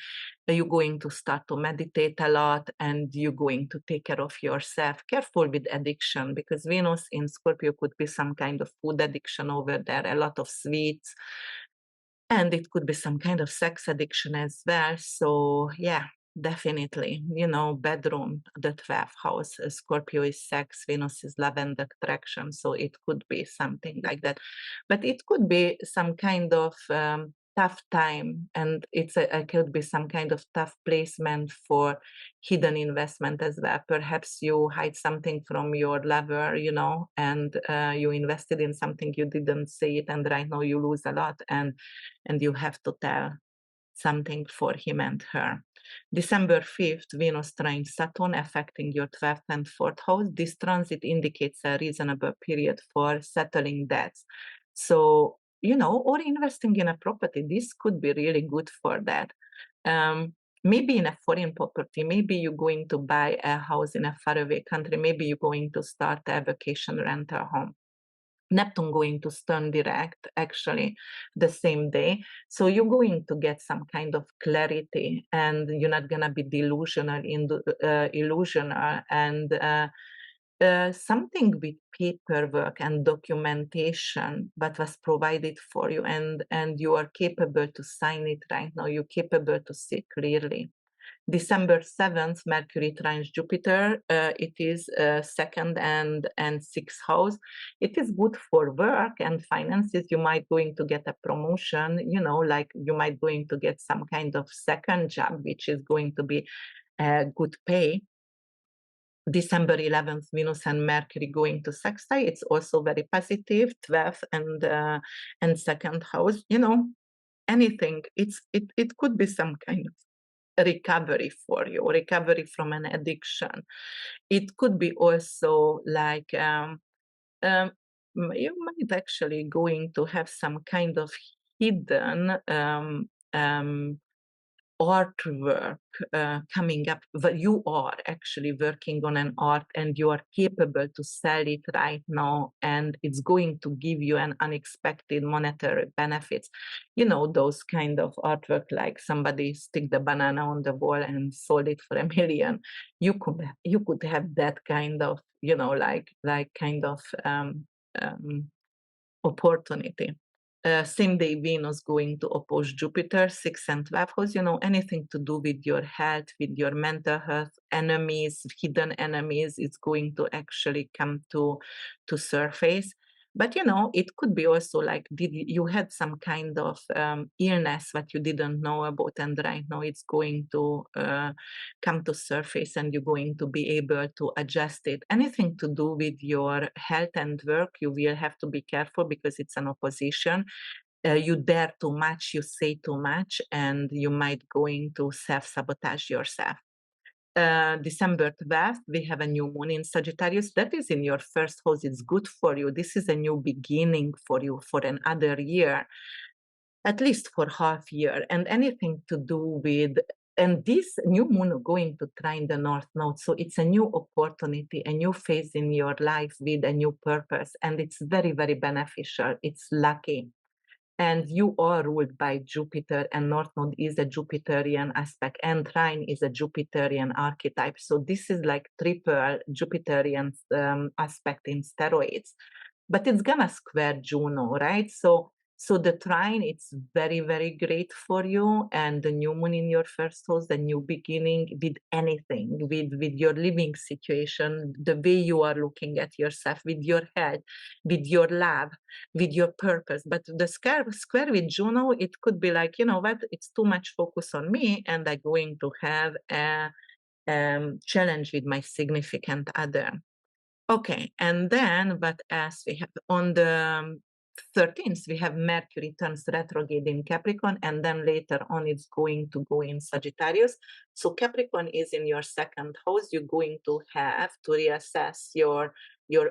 you're going to start to meditate a lot and you're going to take care of yourself. Careful with addiction, because Venus in Scorpio could be some kind of food addiction over there, a lot of sweets, and it could be some kind of sex addiction as well. So yeah, definitely, bedroom, the 12th house, Scorpio is sex, Venus is love and attraction. So it could be something like that. But it could be some kind of tough time, and it could be some kind of tough placement for hidden investment as well. Perhaps you hide something from your lover, and you invested in something, you didn't say it, and right now you lose a lot, and you have to tell something for him and her. December 5th, Venus trines Saturn, affecting your 12th and 4th house. This transit indicates a reasonable period for settling debts. So, or investing in a property, this could be really good for that. Maybe in a foreign property, maybe you're going to buy a house in a faraway country, maybe you're going to start a vacation rental home. Neptune going to turn direct actually the same day. So you're going to get some kind of clarity, and you're not going to be delusional, and something with paperwork and documentation that was provided for you, and you are capable to sign it right now. You're capable to see clearly. December 7th, Mercury trines Jupiter. It is second and sixth house. It is good for work and finances. You might going to get a promotion, you know, like you might going to get some kind of second job, which is going to be good pay. December 11th, Venus and Mercury going to sextile. It's also very positive, 12th and second house. You know, anything. It could be some kind of recovery for you, recovery from an addiction. It could be also like um, you might actually going to have some kind of hidden artwork coming up, but you are actually working on an art and you are capable to sell it right now, and it's going to give you an unexpected monetary benefits. You know, those kind of artwork, like somebody stick the banana on the wall and sold it for $1 million. You could have that kind of, you know, like kind of um, opportunity. Same day Venus going to oppose Jupiter, 6th and 12th house, you know, anything to do with your health, with your mental health, enemies, hidden enemies, it's going to actually come to surface. But you know, it could be also like, did you had some kind of illness that you didn't know about, and right now it's going to come to surface, and you're going to be able to adjust it. Anything to do with your health and work, you will have to be careful because it's an opposition. You dare too much, you say too much, and you might going to self-sabotage yourself. December 12th, we have a new moon in Sagittarius. That is in your first house. It's good for you. This is a new beginning for you for another year, at least for half year, and anything to do with, and this new moon going to trine the north node, so it's a new opportunity, a new phase in your life with a new purpose, and it's very, very beneficial. It's lucky, and you are ruled by Jupiter, and north node is a Jupiterian aspect, and trine is a Jupiterian archetype. So this is like triple Jupiterian aspect in steroids, but it's gonna square Juno, right? So the trine, it's very, very great for you, and the new moon in your first house, the new beginning with anything, with your living situation, the way you are looking at yourself, with your health, with your love, with your purpose. But the square with Juno, it could be like, you know what, it's too much focus on me, and I'm going to have a challenge with my significant other. Okay, and then, but as we have on the 13th, we have Mercury turns retrograde in Capricorn, and then later on it's going to go in Sagittarius. So Capricorn is in your second house. You're going to have to reassess your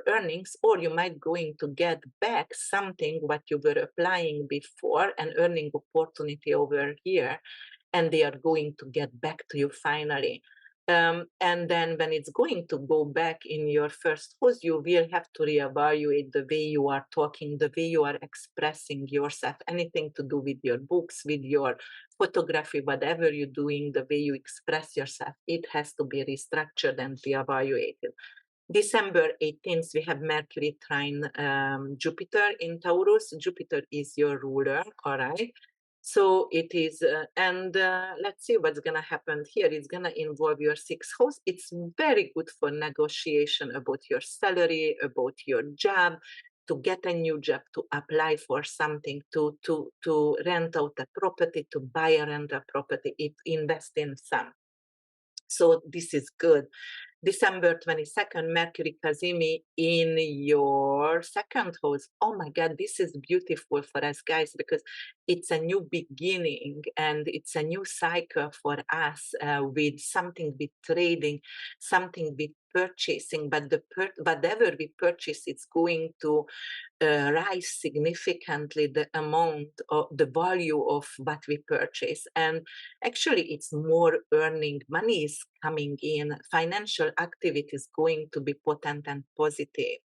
earnings, or you might going to get back something what you were applying before, an earning opportunity over here, and they are going to get back to you finally. And then when it's going to go back in your first house, you will have to reevaluate the way you are talking, the way you are expressing yourself, anything to do with your books, with your photography, whatever you're doing, the way you express yourself, it has to be restructured and reevaluated. December 18th, we have Mercury trine Jupiter in Taurus. Jupiter is your ruler, all right? So it is, and let's see what's going to happen here. It's going to involve your sixth house. It's very good for negotiation about your salary, about your job, to get a new job, to apply for something, to rent out a property, to buy a rental property, invest in some. So this is good. December 22nd, Mercury Kazimi in your second house. Oh my God, this is beautiful for us guys, because it's a new beginning and it's a new cycle for us with something with trading, something with purchasing, but whatever we purchase, it's going to rise significantly the amount of the value of what we purchase. And actually it's more earning, money is coming in, financial activity is going to be potent and positive.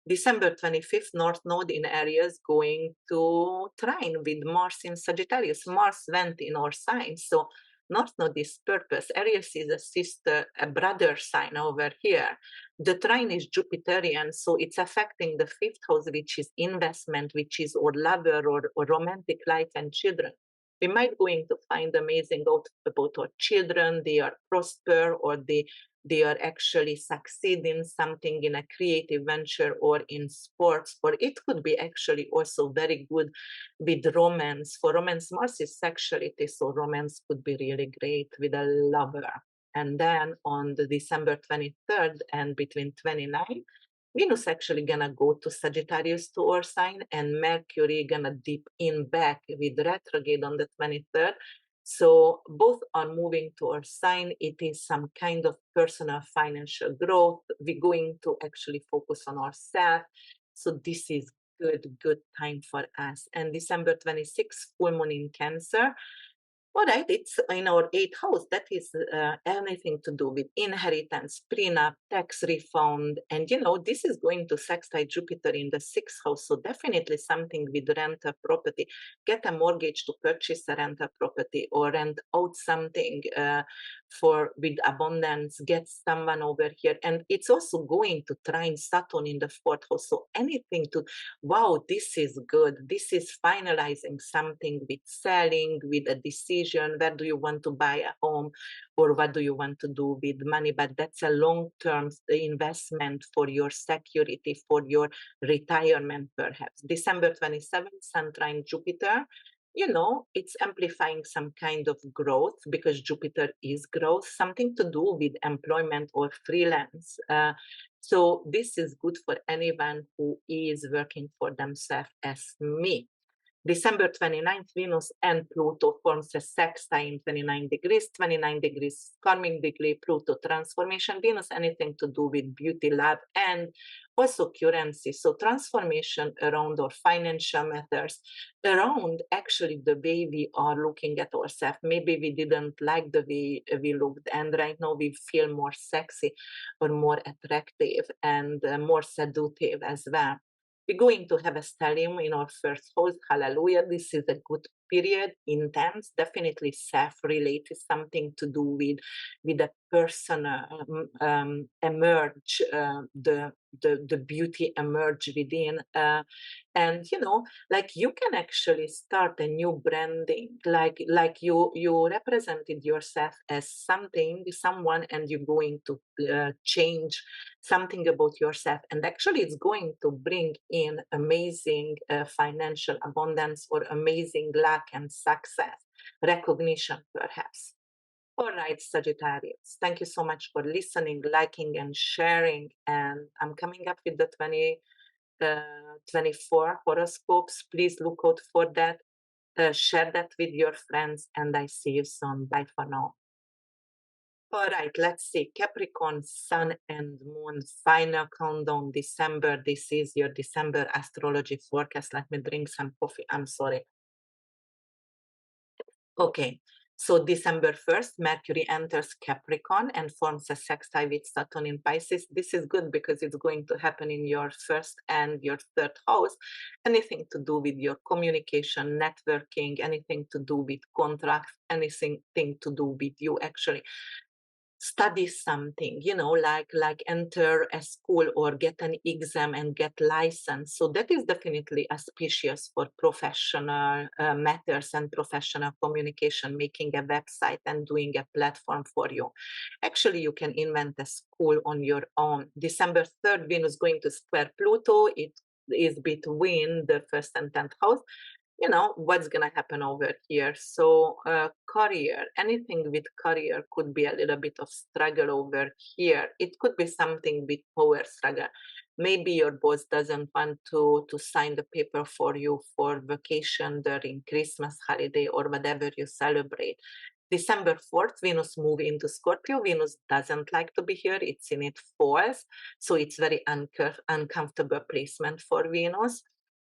December 25th, North Node in Aries going to trine with Mars in Sagittarius. Mars went in our sign, so North Node is purpose. Aries is a sister, a brother sign over here. The trine is Jupiterian, so it's affecting the fifth house, which is investment, which is or lover or romantic life and children. We might going to find amazing out about our children. They are prosper, or they are actually succeeding something in a creative venture or in sports, or it could be actually also very good with romance. For romance, Mars is sexuality, so romance could be really great with a lover. And then on the December 23rd and between 29, Venus actually gonna go to Sagittarius to our sign, and Mercury gonna dip in back with retrograde on the 23rd. So both are moving to our sign. It is some kind of personal financial growth. We're going to actually focus on ourselves. So this is good time for us. And December 26th, full moon in Cancer. All right, it's in our eighth house. That is anything to do with inheritance, prenup, tax refund. And, this is going to sextile Jupiter in the sixth house. So definitely something with rental property. Get a mortgage to purchase a rental property, or rent out something with abundance. Get someone over here. And it's also going to trine Saturn in the fourth house. So anything to, wow, this is good. This is finalizing something with selling, with a decision. Where do you want to buy a home, or what do you want to do with money? But that's a long-term investment for your security, for your retirement, perhaps. December 27th, Sun trine Jupiter. It's amplifying some kind of growth, because Jupiter is growth, something to do with employment or freelance. So this is good for anyone who is working for themselves, as me. December 29th, Venus and Pluto forms a sextile in 29 degrees, karmic degree, Pluto transformation. Venus, anything to do with beauty, love, and also currency. So transformation around our financial matters, around actually the way we are looking at ourselves. Maybe we didn't like the way we looked, and right now we feel more sexy or more attractive and more seductive as well. We're going to have a stellium in our first house. Hallelujah. This is a good period, intense, definitely self-related, something to do with a personal emerge, the beauty emerge within. And like you can actually start a new branding, like you represented yourself as someone, and you're going to change something about yourself, and actually it's going to bring in amazing financial abundance, or amazing luck and success, recognition, perhaps. All right, Sagittarius, thank you so much for listening, liking, and sharing. And I'm coming up with the 24 horoscopes. Please look out for that. Share that with your friends, and I see you soon. Bye for now. All right, let's see. Capricorn, Sun and Moon, final countdown, December. This is your December astrology forecast. Let me drink some coffee. I'm sorry. Okay, so December 1st, Mercury enters Capricorn and forms a sextile with Saturn in Pisces. This is good because it's going to happen in your first and your third house. Anything to do with your communication, networking, anything to do with contracts, anything to do with you actually study something, like enter a school or get an exam and get license. So that is definitely auspicious for professional matters and professional communication, making a website and doing a platform for you. Actually, you can invent a school on your own. December 3rd, Venus going to square Pluto. It is between the first and 10th house. What's going to happen over here. So career, anything with career could be a little bit of struggle over here. It could be something with power struggle. Maybe your boss doesn't want to sign the paper for you for vacation during Christmas holiday or whatever you celebrate. December 4th, Venus move into Scorpio. Venus doesn't like to be here. It's in it falls. So it's very uncomfortable placement for Venus.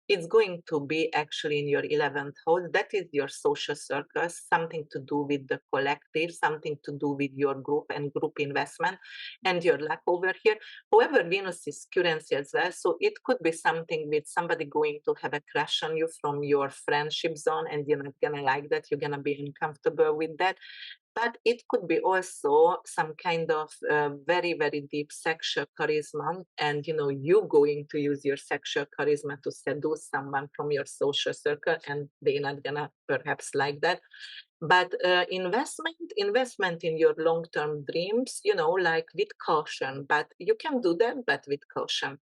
It's going to be actually in your 11th house. That is your social circus, something to do with the collective, something to do with your group and group investment and your luck over here. However, Venus is currency as well. So it could be something with somebody going to have a crush on you from your friendship zone, and you're not going to like that. You're going to be uncomfortable with that. but it could be also some kind of very, very deep sexual charisma, and you going to use your sexual charisma to seduce someone from your social circle, and they're not gonna perhaps like that. But investment in your long-term dreams, like with caution, but you can do that, but with caution.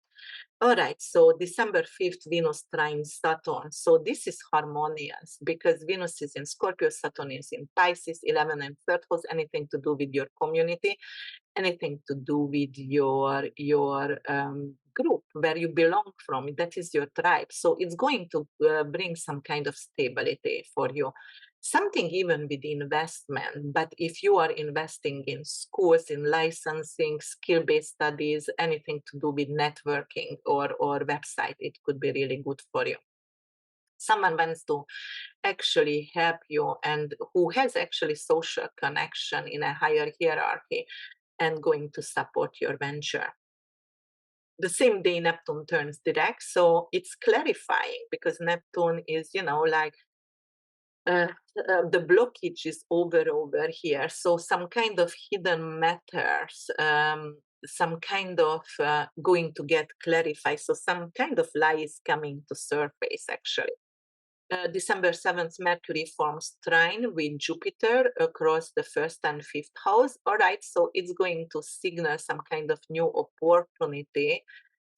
All right, so December 5th, Venus trine Saturn. So this is harmonious because Venus is in Scorpio, Saturn is in Pisces, 11 and 3rd house, anything to do with your community, anything to do with your group where you belong from. That is your tribe. So it's going to bring some kind of stability for you. Something even with investment, but if you are investing in schools, in licensing, skill-based studies, anything to do with networking or website, it could be really good for you. Someone wants to actually help you and who has actually social connection in a higher hierarchy and going to support your venture. The same day Neptune turns direct, so it's clarifying because Neptune is, like uh, the blockage is over here. So some kind of hidden matters, some kind of going to get clarified. So some kind of lie is coming to surface actually. December 7th, Mercury forms trine with Jupiter across the 1st and 5th house. All right, so it's going to signal some kind of new opportunity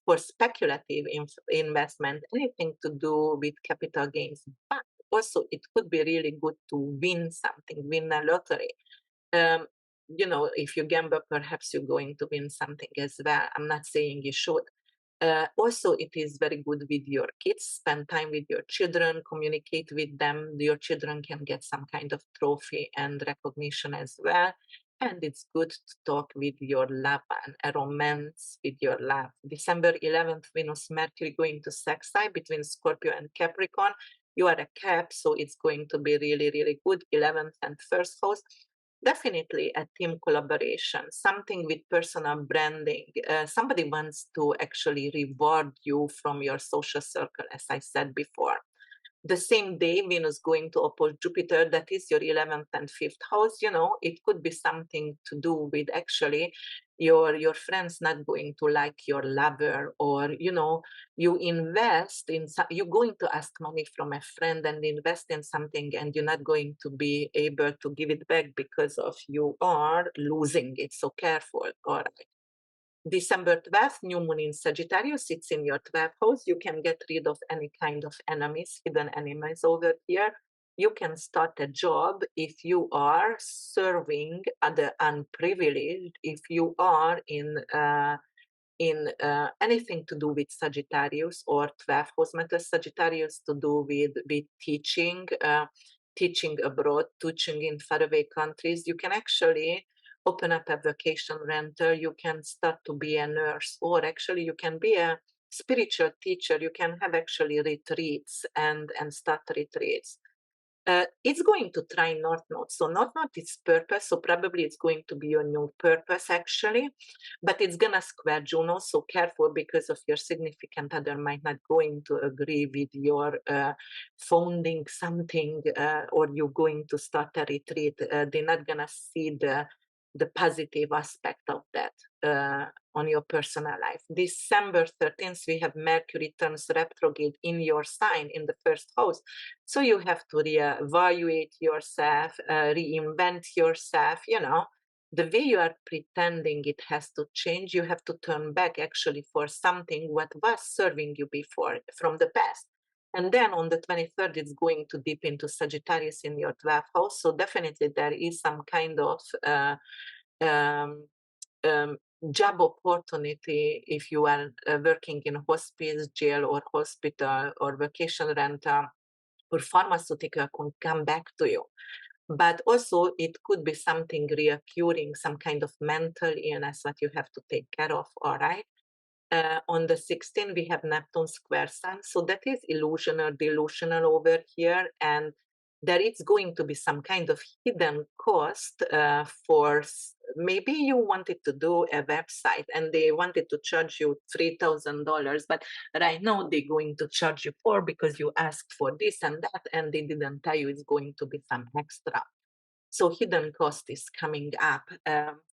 for speculative investment, anything to do with capital gains. But also, it could be really good to win something, win a lottery. If you gamble, perhaps you're going to win something as well. I'm not saying you should. Also, it is very good with your kids. Spend time with your children, communicate with them. Your children can get some kind of trophy and recognition as well. And it's good to talk with your love and a romance with your love. December 11th, Venus Mercury going to sextile between Scorpio and Capricorn. You are a Cap, so it's going to be really, really good. 11th and 1st house. Definitely a team collaboration, something with personal branding. Somebody wants to actually reward you from your social circle, as I said before. The same day, Venus going to oppose Jupiter, that is your 11th and 5th house. It could be something to do with actually your friends not going to like your lover, or you invest in you're going to ask money from a friend and invest in something, and you're not going to be able to give it back because of you are losing it. So careful. All right. December 12th, new moon in Sagittarius, it's in your 12th house. You can get rid of any kind of enemies, hidden enemies over here. You can start a job if you are serving the unprivileged, if you are in anything to do with Sagittarius or 12th house matters. Sagittarius to do with teaching, teaching abroad, teaching in faraway countries. You can actually open up a vacation rental. You can start to be a nurse, or actually you can be a spiritual teacher. You can have actually retreats and start retreats. It's going to try North Node. So North Node is purpose, so probably it's going to be your new purpose actually, but it's gonna square Juno, so careful because of your significant other might not going to agree with your founding something, or you're going to start a retreat. They're not gonna see the positive aspect of that on your personal life. December 13th, we have Mercury turns retrograde in your sign in the 1st house. So you have to reevaluate yourself, reinvent yourself, the way you are pretending it has to change. You have to turn back actually for something what was serving you before from the past. And then on the 23rd, it's going to dip into Sagittarius in your 12th house. So definitely there is some kind of um, um, job opportunity if you are working in hospice, jail, or hospital, or vacation rental, or pharmaceutical can come back to you. But also it could be something reoccurring, some kind of mental illness that you have to take care of, all right? On the 16th, we have Neptune square Sun. So that is illusional, delusional over here. And there is going to be some kind of hidden cost for maybe you wanted to do a website and they wanted to charge you $3,000, but right now they're going to charge you because you asked for this and that, and they didn't tell you it's going to be some extra. So hidden cost is coming up.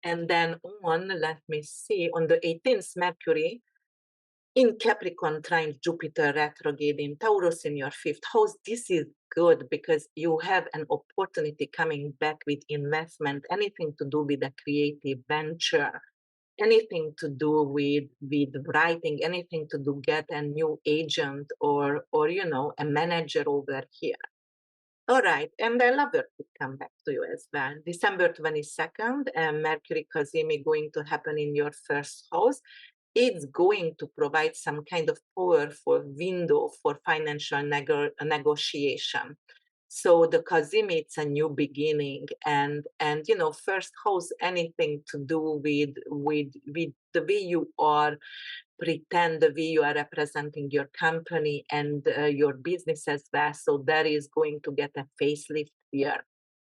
And then let me see, on the 18th, Mercury in Capricorn trine Jupiter retrograde in Taurus in your fifth house. This is good because you have an opportunity coming back with investment, anything to do with a creative venture, anything to do with writing, anything to do get a new agent or a manager over here. All right, and the lover could come back to you as well. December 22nd, Mercury Kazimi going to happen in your first house. It's going to provide some kind of powerful window for financial negotiation. So the Kazimi, it's a new beginning, and first house, anything to do with the way you are pretend, the way you are representing your company and your business as well. So that is going to get a facelift here.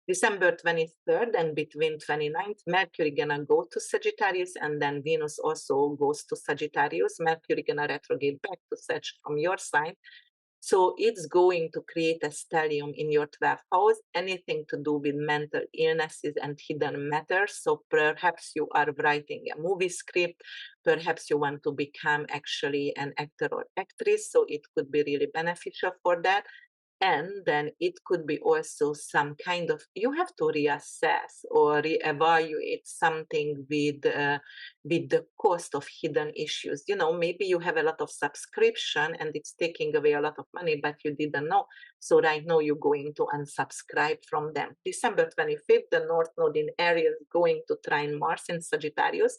December 23rd and between 29th, Mercury gonna go to Sagittarius, and then Venus also goes to Sagittarius. Mercury gonna retrograde back to Sag from your side. So it's going to create a stellium in your 12th house, anything to do with mental illnesses and hidden matters. So perhaps you are writing a movie script, perhaps you want to become actually an actor or actress. So it could be really beneficial for that. And then it could be also some kind of, you have to reassess or reevaluate something with the cost of hidden issues. Maybe you have a lot of subscription and it's taking away a lot of money, but you didn't know. So right now you're going to unsubscribe from them. December 25th, the North Node in Aries going to trine Mars in Sagittarius.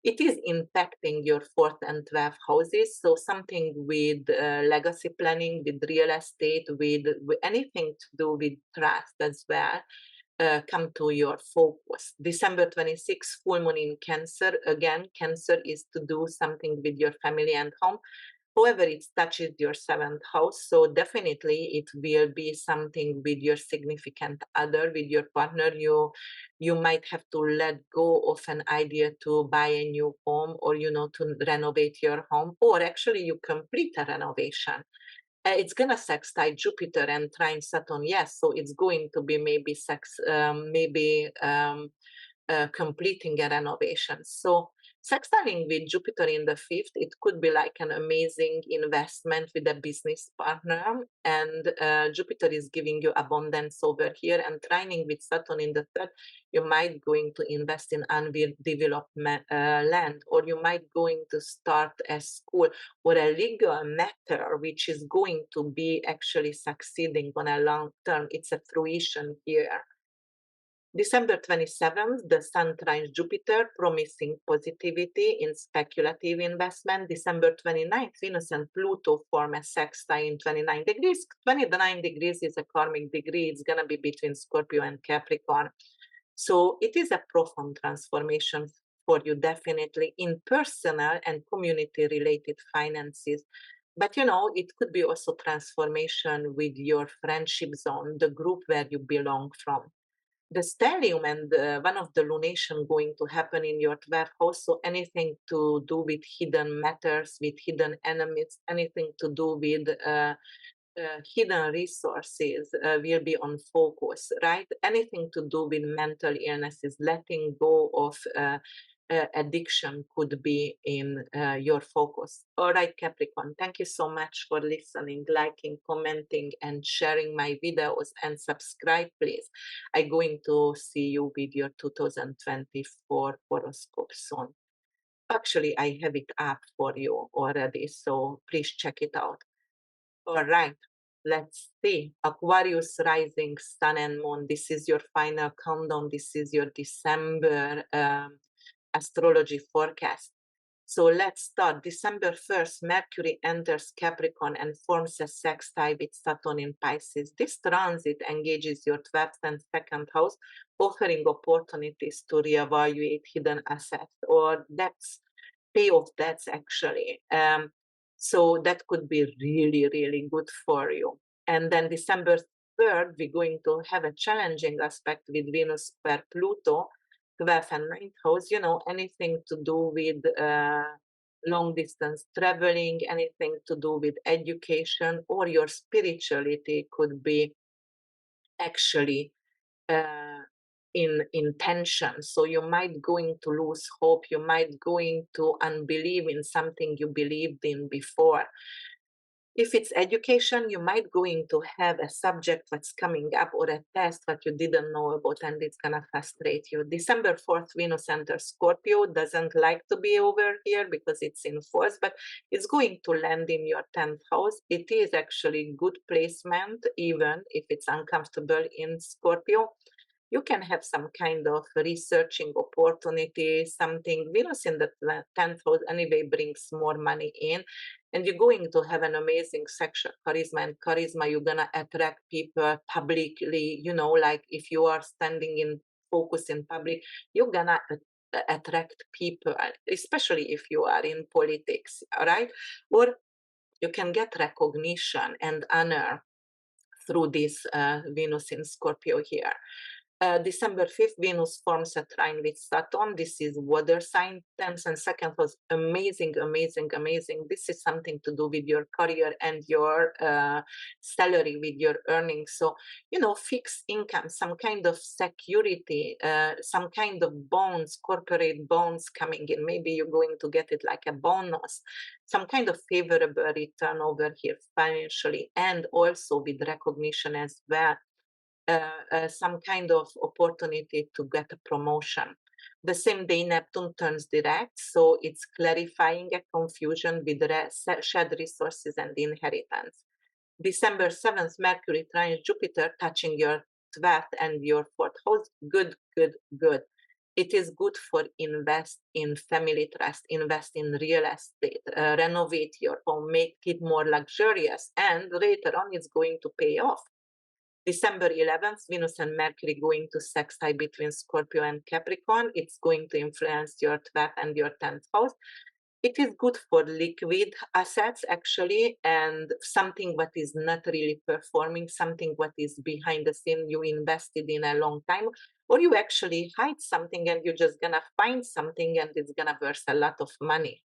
It is impacting your 4th and 12th houses. So something with legacy planning, with real estate, with anything to do with trust as well, come to your focus. December 26th, full moon in Cancer. Again, Cancer is to do something with your family and home. However, it touches your 7th house, so definitely it will be something with your significant other, with your partner. You might have to let go of an idea to buy a new home, or to renovate your home, or actually you complete a renovation. It's gonna sextile Jupiter and trine Saturn, yes. So it's going to be maybe completing a renovation. So sextiling with Jupiter in the fifth, it could be like an amazing investment with a business partner. And Jupiter is giving you abundance over here, and trining with Saturn in the third, you might going to invest in undeveloped land, or you might going to start a school or a legal matter, which is going to be actually succeeding on a long term. It's a fruition here. December 27th, the Sun trines Jupiter, promising positivity in speculative investment. December 29th, Venus and Pluto form a sextile in 29 degrees. 29 degrees is a karmic degree. It's going to be between Scorpio and Capricorn. So it is a profound transformation for you, definitely, in personal and community-related finances. But it could be also transformation with your friendship zone, the group where you belong from. The stellium and one of the lunation going to happen in your 12th house. So anything to do with hidden matters, with hidden enemies, anything to do with hidden resources will be on focus, right? Anything to do with mental illnesses, letting go of addiction could be in your focus. All right, Capricorn, thank you so much for listening, liking, commenting, and sharing my videos, and subscribe, please. I'm going to see you with your 2024 horoscope soon. Actually, I have it up for you already, so please check it out. All right, let's see. Aquarius rising, sun and moon. This is your final countdown. This is your December astrology forecast. So let's start. December 1st, Mercury enters Capricorn and forms a sextile with Saturn in Pisces. This transit engages your 12th and 2nd house, offering opportunities to reevaluate hidden assets or debts, pay off debts actually. So that could be really, really good for you. And then December 3rd, we're going to have a challenging aspect with Venus per Pluto, 12th and 9th house, anything to do with long distance traveling, anything to do with education, or your spirituality could be actually in tension. So you might going to lose hope. You might going to unbelieve in something you believed in before. If it's education, you might going to have a subject that's coming up or a test that you didn't know about, and it's gonna frustrate you. December 4th, Venus enters Scorpio, doesn't like to be over here because it's in force, but it's going to land in your 10th house. It is actually good placement, even if it's uncomfortable in Scorpio. You can have some kind of researching opportunity, something. Venus in the 10th house anyway brings more money in, and you're going to have an amazing sexual charisma. And charisma, you're gonna attract people publicly, you know, like if you are standing in focus in public, you're gonna attract people, especially if you are in politics, all right? Or you can get recognition and honor through this Venus in Scorpio here. December 5th, Venus forms a trine with Saturn. This is water sign. 10th and 2nd was amazing, amazing, amazing. This is something to do with your career and your salary, with your earnings. So, you know, fixed income, some kind of security, some kind of bonds, corporate bonds coming in. Maybe you're going to get it like a bonus, some kind of favorable return over here financially, and also with recognition as well. Some kind of opportunity to get a promotion. The same day Neptune turns direct, so it's clarifying a confusion with shared resources and inheritance. December 7th, Mercury trines Jupiter, touching your 12th and your 4th house. Good, good, good. It is good for invest in family trust, invest in real estate, renovate your home, make it more luxurious, and later on it's going to pay off. December 11th, Venus and Mercury going to sextile between Scorpio and Capricorn. It's going to influence your 12th and your 10th house. It is good for liquid assets, actually, and something that is not really performing, something what is behind the scene you invested in a long time, or you actually hide something and you're just gonna find something and it's gonna worth a lot of money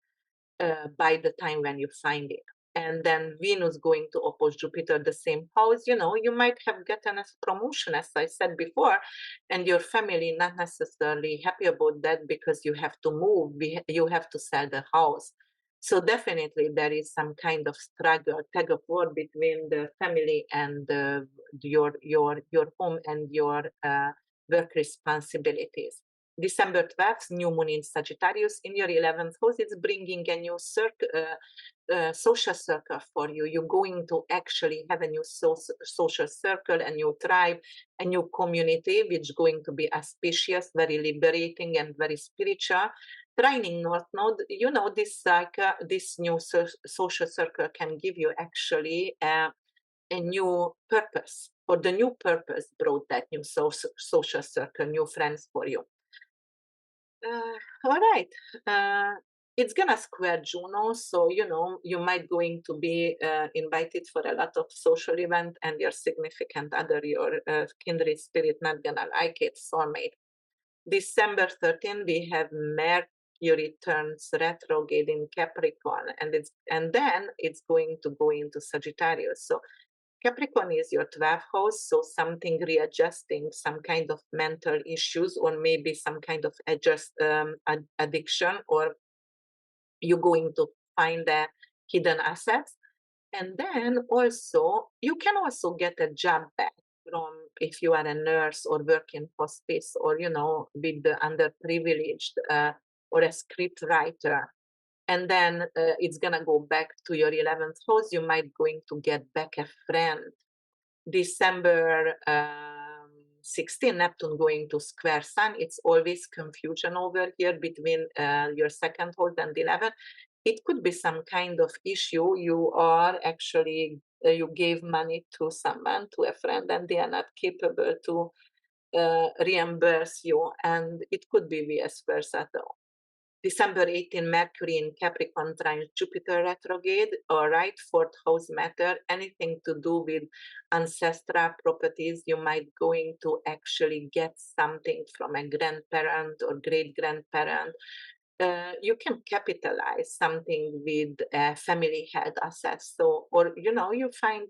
by the time when you find it. And then Venus going to oppose Jupiter, the same house, you know, you might have gotten a promotion, as I said before, and your family not necessarily happy about that because you have to move, you have to sell the house. So definitely there is some kind of struggle, tug of war between the family and your home and your work responsibilities. December 12th, new moon in Sagittarius in your 11th house. It's bringing a new social circle for you. You're going to actually have a new social circle, a new tribe, a new community, which is going to be auspicious, very liberating, and very spiritual. Trining North Node, you know, this new social circle can give you actually a new purpose, or the new purpose brought that new social circle, new friends for you. All right. It's gonna square Juno, so you know you might going to be invited for a lot of social event, and your significant other, your kindred spirit, not gonna like it. Soulmate. December 13th, we have Mercury turns retrograde in Capricorn, and then it's going to go into Sagittarius. So Capricorn is your 12th house, so something readjusting, some kind of mental issues, or maybe some kind of addiction, or you're going to find the hidden assets. And then also, you can also get a job back from, if you are a nurse or work in hospice, or, you know, with the underprivileged, or a script writer. And then it's gonna go back to your 11th house. You might going to get back a friend. December 16, Neptune going to square Sun. It's always confusion over here between your second house and 11. It could be some kind of issue. You are actually, you gave money to someone, to a friend, and they are not capable to reimburse you. And it could be vice versa though. December 18, Mercury in Capricorn trines Jupiter retrograde. All right, fourth house matter, anything to do with ancestral properties. You might going to actually get something from a grandparent or great grandparent. You can capitalize something with family held assets. So, or you know, you find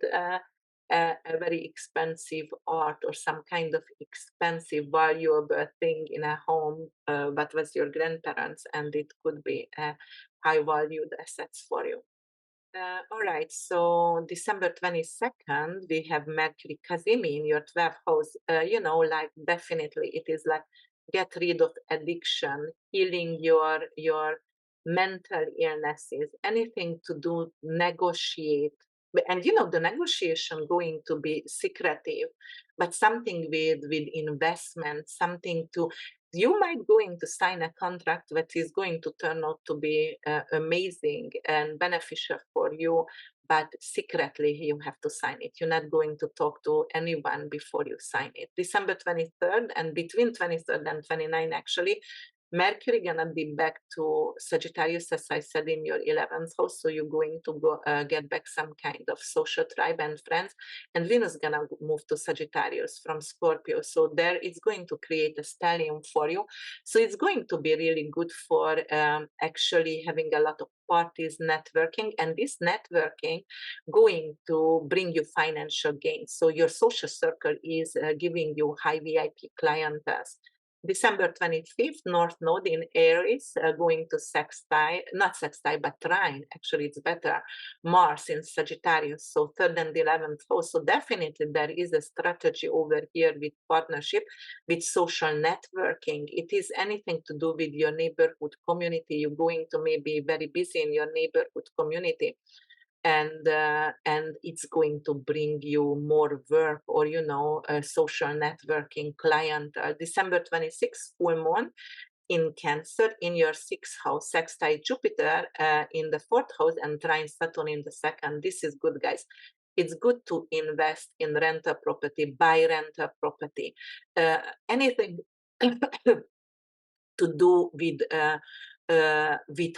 a very expensive art or some kind of expensive, valuable thing in a home, but was your grandparents, and it could be a high valued assets for you. All right, so December 22nd, we have Mercury Kazimi in your 12th house. Like definitely it is like get rid of addiction, healing your mental illnesses, anything to do, negotiate. And the negotiation going to be secretive, but something with investment, something to you might going to sign a contract that is going to turn out to be amazing and beneficial for you, but secretly you have to sign it. You're not going to talk to anyone before you sign it. December 23rd, and between 23rd and 29th actually, Mercury gonna be back to Sagittarius, as I said, in your 11th house. So you're going to go get back some kind of social tribe and friends. And Venus gonna move to Sagittarius from Scorpio. So there it's going to create a stellium for you. So it's going to be really good for actually having a lot of parties, networking, and this networking going to bring you financial gains. So your social circle is giving you high VIP clientele. December 25th, North Node in Aries, going to sextile, not sextile, but trine, actually it's better, Mars in Sagittarius, so 3rd and 11th house. So definitely there is a strategy over here with partnership, with social networking. It is anything to do with your neighborhood community. You're going to maybe very busy in your neighborhood community, and it's going to bring you more work or social networking client. December 26th, full moon in Cancer in your 6th house, sextile Jupiter in the 4th house, and trine Saturn in the 2nd. This is good, guys. It's good to invest in rental property, buy rental property, anything to do with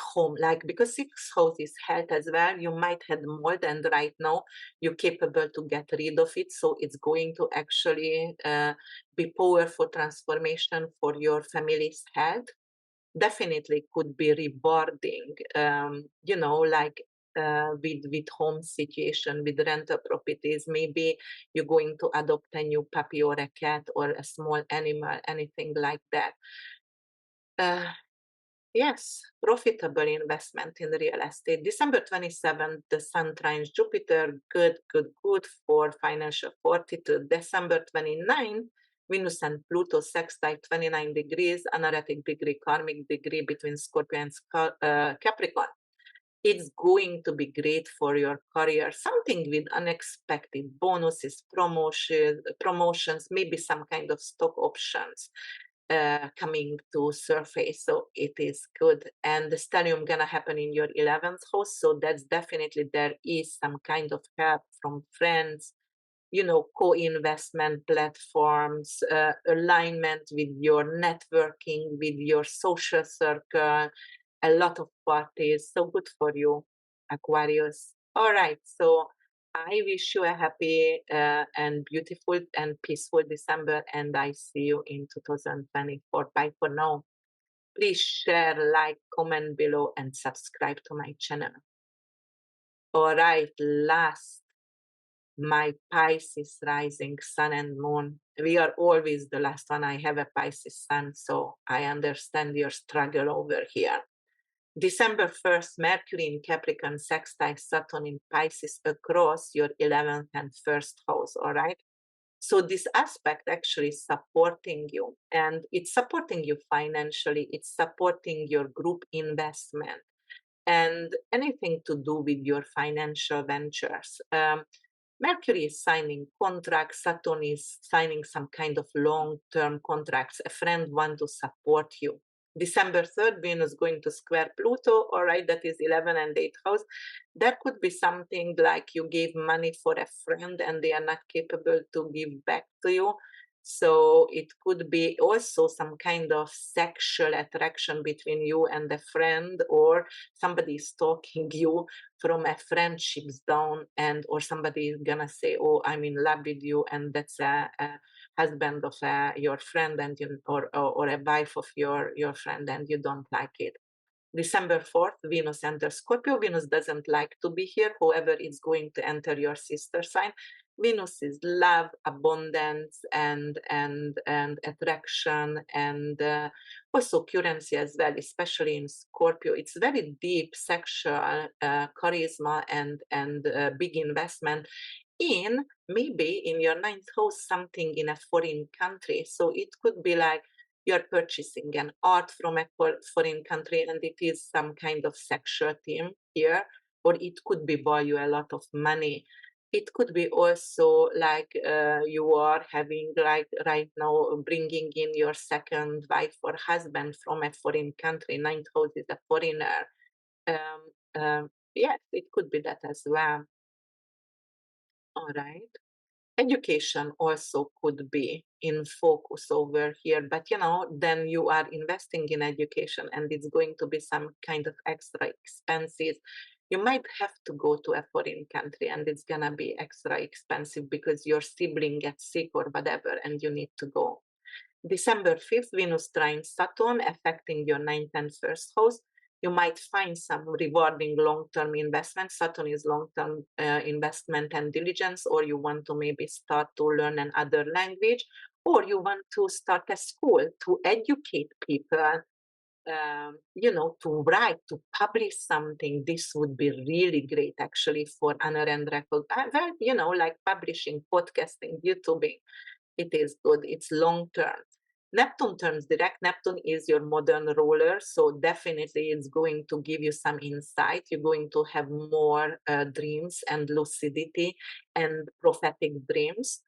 home, like, because 6th house is health as well. You might have mold, and right now you're capable to get rid of it, so it's going to actually be powerful transformation for your family's health. Definitely could be rewarding, like with home situation, with rental properties. Maybe you're going to adopt a new puppy or a cat or a small animal, anything like that. Yes, profitable investment in real estate. December 27th, the Sun trines Jupiter, good for financial fortitude. December 29th, Venus and Pluto sextile 29 degrees, anaretic degree, karmic degree between Scorpio and Capricorn. It's going to be great for your career, something with unexpected bonuses, promotions, maybe some kind of stock options coming to surface, so it is good. And the stellium gonna happen in your 11th house, so that's definitely there is some kind of help from friends, co-investment platforms, alignment with your networking, with your social circle, a lot of parties. So good for you, Aquarius. All right, so I wish you a happy and beautiful and peaceful December, and I see you in 2024. Bye for now. Please share, like, comment below, and subscribe to my channel. All right, last, my Pisces rising sun and moon. We are always the last one. I have a Pisces sun, so I understand your struggle over here. December 1st, Mercury in Capricorn sextile Saturn in Pisces across your 11th and 1st house, all right? So this aspect actually is supporting you, and it's supporting you financially, it's supporting your group investment, and anything to do with your financial ventures. Mercury is signing contracts, Saturn is signing some kind of long-term contracts. A friend wants to support you. December 3rd, Venus going to square Pluto, all right, that is 11 and 8th house. That could be something like you gave money for a friend and they are not capable to give back to you. So it could be also some kind of sexual attraction between you and a friend, or somebody is stalking you from a friendships down, and or somebody is gonna say, oh, I'm in love with you, and that's a husband of your friend, and or a wife of your friend, and you don't like it. December 4th, Venus enters Scorpio. Venus doesn't like to be here. However, it's going to enter your sister sign. Venus is love, abundance, and attraction, and also currency as well, especially in Scorpio. It's very deep sexual charisma and big investment in maybe in your ninth house, something in a foreign country. So it could be like you're purchasing an art from a foreign country, and it is some kind of sexual theme here, or it could be value a lot of money. It could be also like you are having, like right now, bringing in your second wife or husband from a foreign country. Ninth house is a foreigner. Yes, it could be that as well. All right. Education also could be in focus over here, but then you are investing in education and it's going to be some kind of extra expenses. You might have to go to a foreign country and it's gonna be extra expensive because your sibling gets sick or whatever and you need to go. December 5th, Venus trine Saturn, affecting your ninth and first house. You might find some rewarding long-term investment. Saturn is long-term investment and diligence, or you want to maybe start to learn another language, or you want to start a school to educate people, to write, to publish something. This would be really great actually for honor and record. Like publishing, podcasting, YouTubing. It is good. It's long term. Neptune turns direct. Neptune is your modern ruler, so definitely it's going to give you some insight. You're going to have more dreams and lucidity and prophetic dreams.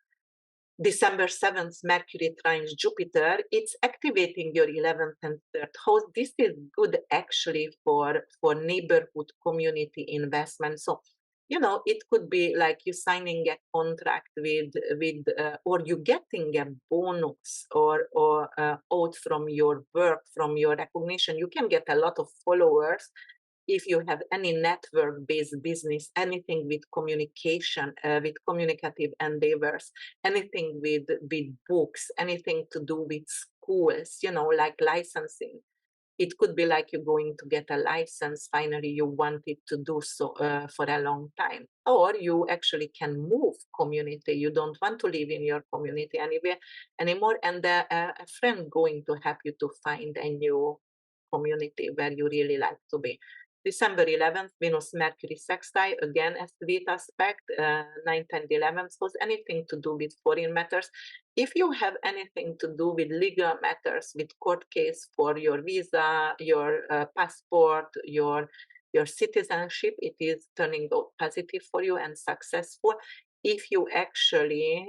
December 7th, Mercury trines Jupiter. It's activating your 11th and 3rd house. This is good actually for neighborhood community investment. So, it could be like you signing a contract with or you getting a bonus or out from your work, from your recognition. You can get a lot of followers if you have any network-based business, anything with communication, with communicative endeavors, anything with books, anything to do with schools, like licensing. It could be like you're going to get a license, finally you wanted to do so for a long time. Or you actually can move community. You don't want to live in your community anymore, and a friend going to help you to find a new community where you really like to be. December 11th, Venus Mercury sextile, again a sweet aspect, 9th and 11th, so anything to do with foreign matters. If you have anything to do with legal matters, with court case for your visa, your passport, your citizenship, it is turning out positive for you and successful. If you actually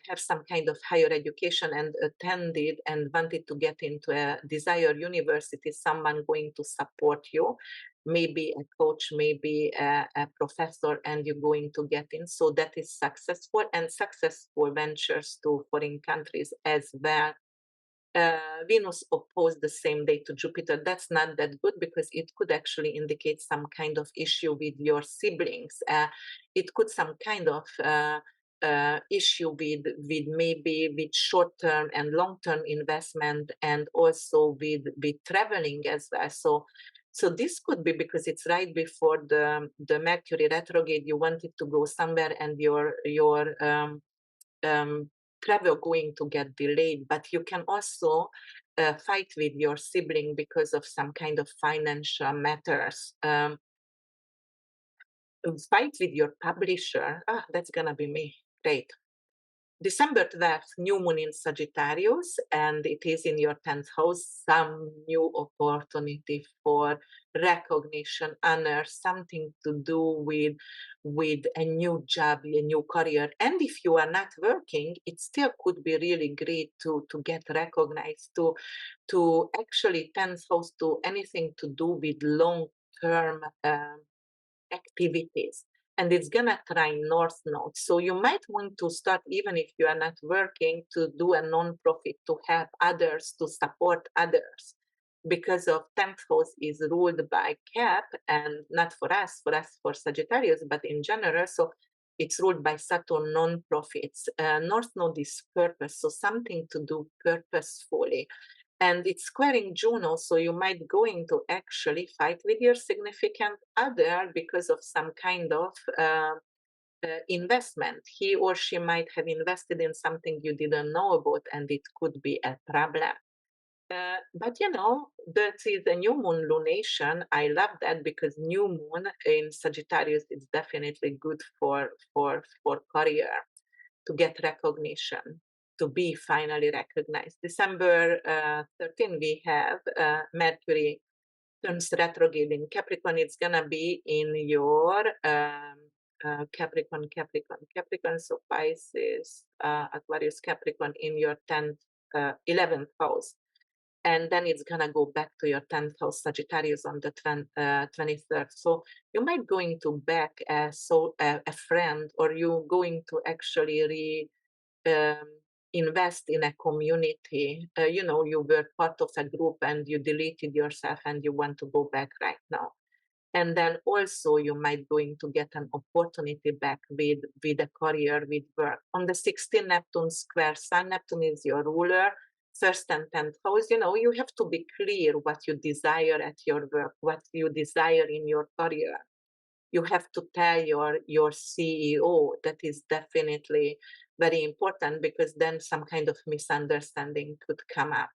have some kind of higher education and attended and wanted to get into a desired university, someone going to support you, maybe a coach, maybe a professor, and you're going to get in. So that is successful, and successful ventures to foreign countries as well. Venus opposed the same day to Jupiter. That's not that good because it could actually indicate some kind of issue with your siblings. It could some kind of issue with maybe with short-term and long-term investment, and also with traveling as well. So this could be because it's right before the Mercury retrograde. You wanted to go somewhere, and your travel going to get delayed. But you can also fight with your sibling because of some kind of financial matters. Fight with your publisher. That's gonna be me. Great. December 12th, new moon in Sagittarius, and it is in your 10th house. Some new opportunity for recognition, honor, something to do with a new job, a new career. And if you are not working, it still could be really great to get recognized, to actually 10th house, to anything to do with long-term activities, and it's gonna try north node. So you might want to start, even if you are not working, to do a non-profit to help others, to support others, because of 10th house is ruled by Cap, and not for us for Sagittarius, but in general. So it's ruled by Saturn, non-profits. North node is purpose, so something to do purposefully, and it's squaring Juno, so you might going to actually fight with your significant other because of some kind of investment. He or she might have invested in something you didn't know about, and it could be a problem. But that is a new moon lunation. I love that because new moon in Sagittarius is definitely good for career, to get recognition, to be finally recognized. December 13, we have Mercury turns retrograde in Capricorn. It's gonna be in your Capricorn. So Pisces, Aquarius, Capricorn in your 11th house, and then it's gonna go back to your 10th house, Sagittarius, on the 23rd. So you might going to back a friend, or you going to actually um, invest in a community. You were part of a group and you deleted yourself and you want to go back right now. And then also you might going to get an opportunity back with a career, with work. On the 16th Neptune square Sun, Neptune is your ruler, first and 10th house. You have to be clear what you desire at your work, what you desire in your career. You have to tell your CEO. That is definitely very important, because then some kind of misunderstanding could come up.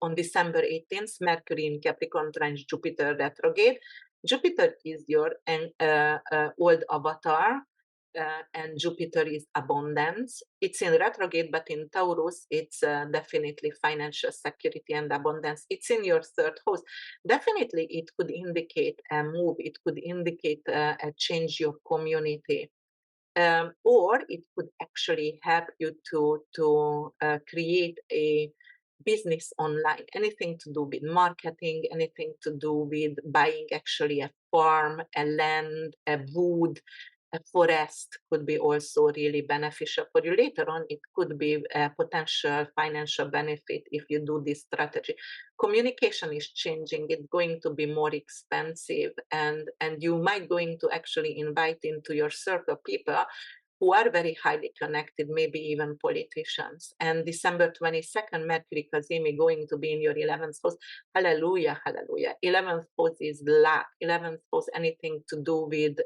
On December 18th, Mercury in Capricorn trines Jupiter retrograde. Jupiter is your old avatar, and Jupiter is abundance. It's in retrograde, but in Taurus, it's definitely financial security and abundance. It's in your third house. Definitely, it could indicate a move. It could indicate a change your community. Or it could actually help you to create a business online, anything to do with marketing, anything to do with buying actually a farm, a land, a wood, a forest could be also really beneficial for you. Later on, it could be a potential financial benefit if you do this strategy. Communication is changing. It's going to be more expensive, and you might going to actually invite into your circle people who are very highly connected, maybe even politicians. And December 22nd, Mercury Kazemi going to be in your 11th house. Hallelujah, hallelujah. 11th house is luck. 11th house, anything to do with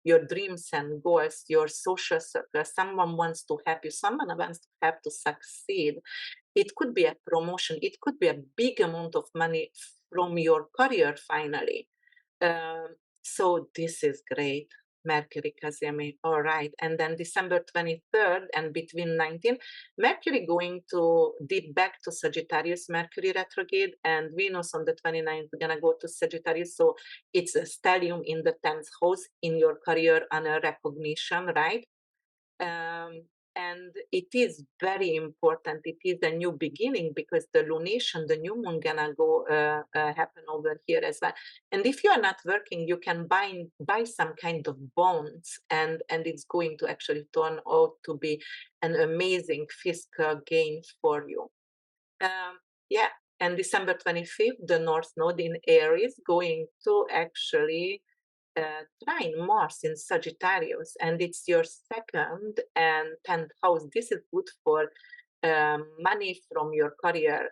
your dreams and goals, your social circle. Someone wants to help you. Someone wants to help to succeed. It could be a promotion. It could be a big amount of money from your career finally. So this is great. Mercury Kazemi. All right. And then December 23rd and between 19, Mercury going to dip back to Sagittarius, Mercury retrograde, and Venus on the 29th gonna go to Sagittarius. So it's a stellium in the 10th house in your career and a recognition, right? And it is very important. It is a new beginning, because the lunation, the new moon, gonna go happen over here as well. And if you are not working, you can buy some kind of bonds, and it's going to actually turn out to be an amazing fiscal gain for you. Yeah. And December 25th, the North Node in Aries going to actually trine Mars in Sagittarius, and it's your second and 10th house. This is good for money from your career,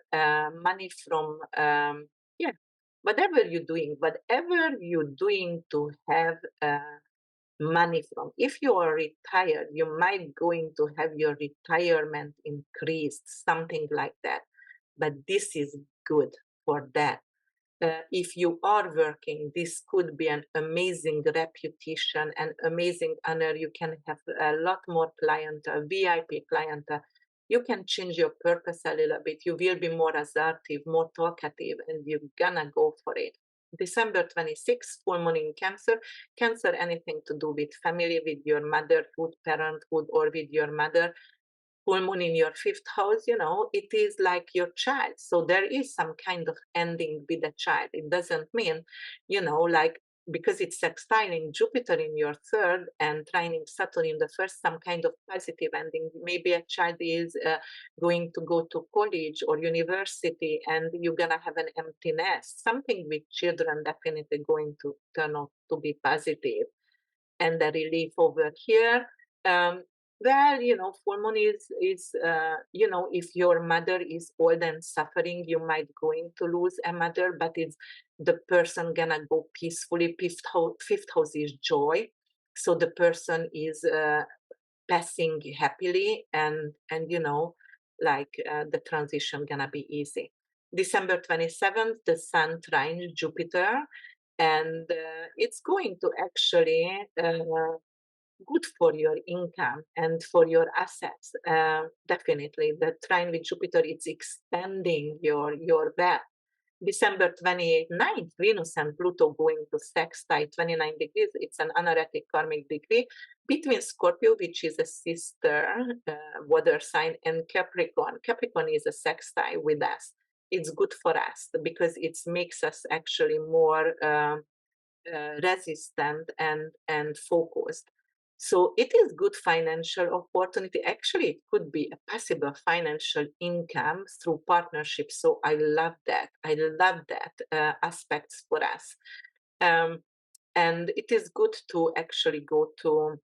money from, whatever you're doing to have money from. If you are retired, you might going to have your retirement increased, something like that. But this is good for that. If you are working, this could be an amazing reputation, an amazing honor. You can have a lot more clientele, VIP clientele. You can change your purpose a little bit. You will be more assertive, more talkative, and you're gonna go for it. December 26th, full moon in Cancer. Cancer, anything to do with family, with your motherhood, parenthood, or with your mother. Full moon in your 5th house, it is like your child. So there is some kind of ending with the child. It doesn't mean, like, because it's sextiling Jupiter in your 3rd and trining Saturn in the 1st, some kind of positive ending. Maybe a child is going to go to college or university, and you're going to have an empty nest. Something with children definitely going to turn out to be positive. And the relief over here. Well, full moon is if your mother is old and suffering, you might going to lose a mother, but it's the person gonna go peacefully. Fifth house is joy. so the person is passing happily, and like the transition gonna be easy. December 27th, the sun trine Jupiter, and it's going to actually good for your income and for your assets. Definitely, the trine with Jupiter, it's extending your wealth. December 29th, Venus and Pluto going to sextile 29 degrees. It's an anaretic karmic degree between Scorpio, which is a sister water sign, and Capricorn. Capricorn is a sextile with us. It's good for us because it makes us actually more resistant and focused. So it is good financial opportunity. Actually, it could be a possible financial income through partnerships. So I love that. I love that aspects for us. Um, and it is good to actually go to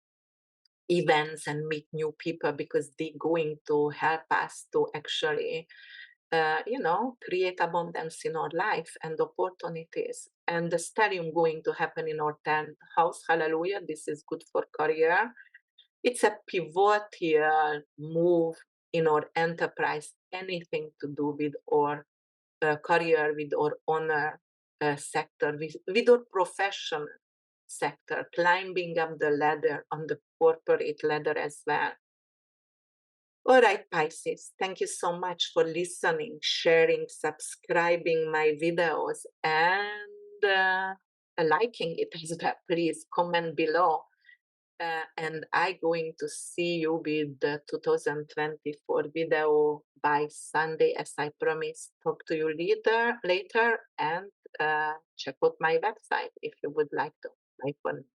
events and meet new people because they're going to help us to actually create abundance in our life and opportunities. And the stellium going to happen in our 10th house. Hallelujah. This is good for career. It's a pivotal move in our enterprise, anything to do with our career, with our honor sector, with our professional sector, climbing up the ladder on the corporate ladder as well. All right, Pisces, thank you so much for listening, sharing, subscribing my videos, and liking it as well. Please comment below. And I'm going to see you with the 2024 video by Sunday, as I promised. Talk to you later, and check out my website if you would like to. Bye for now.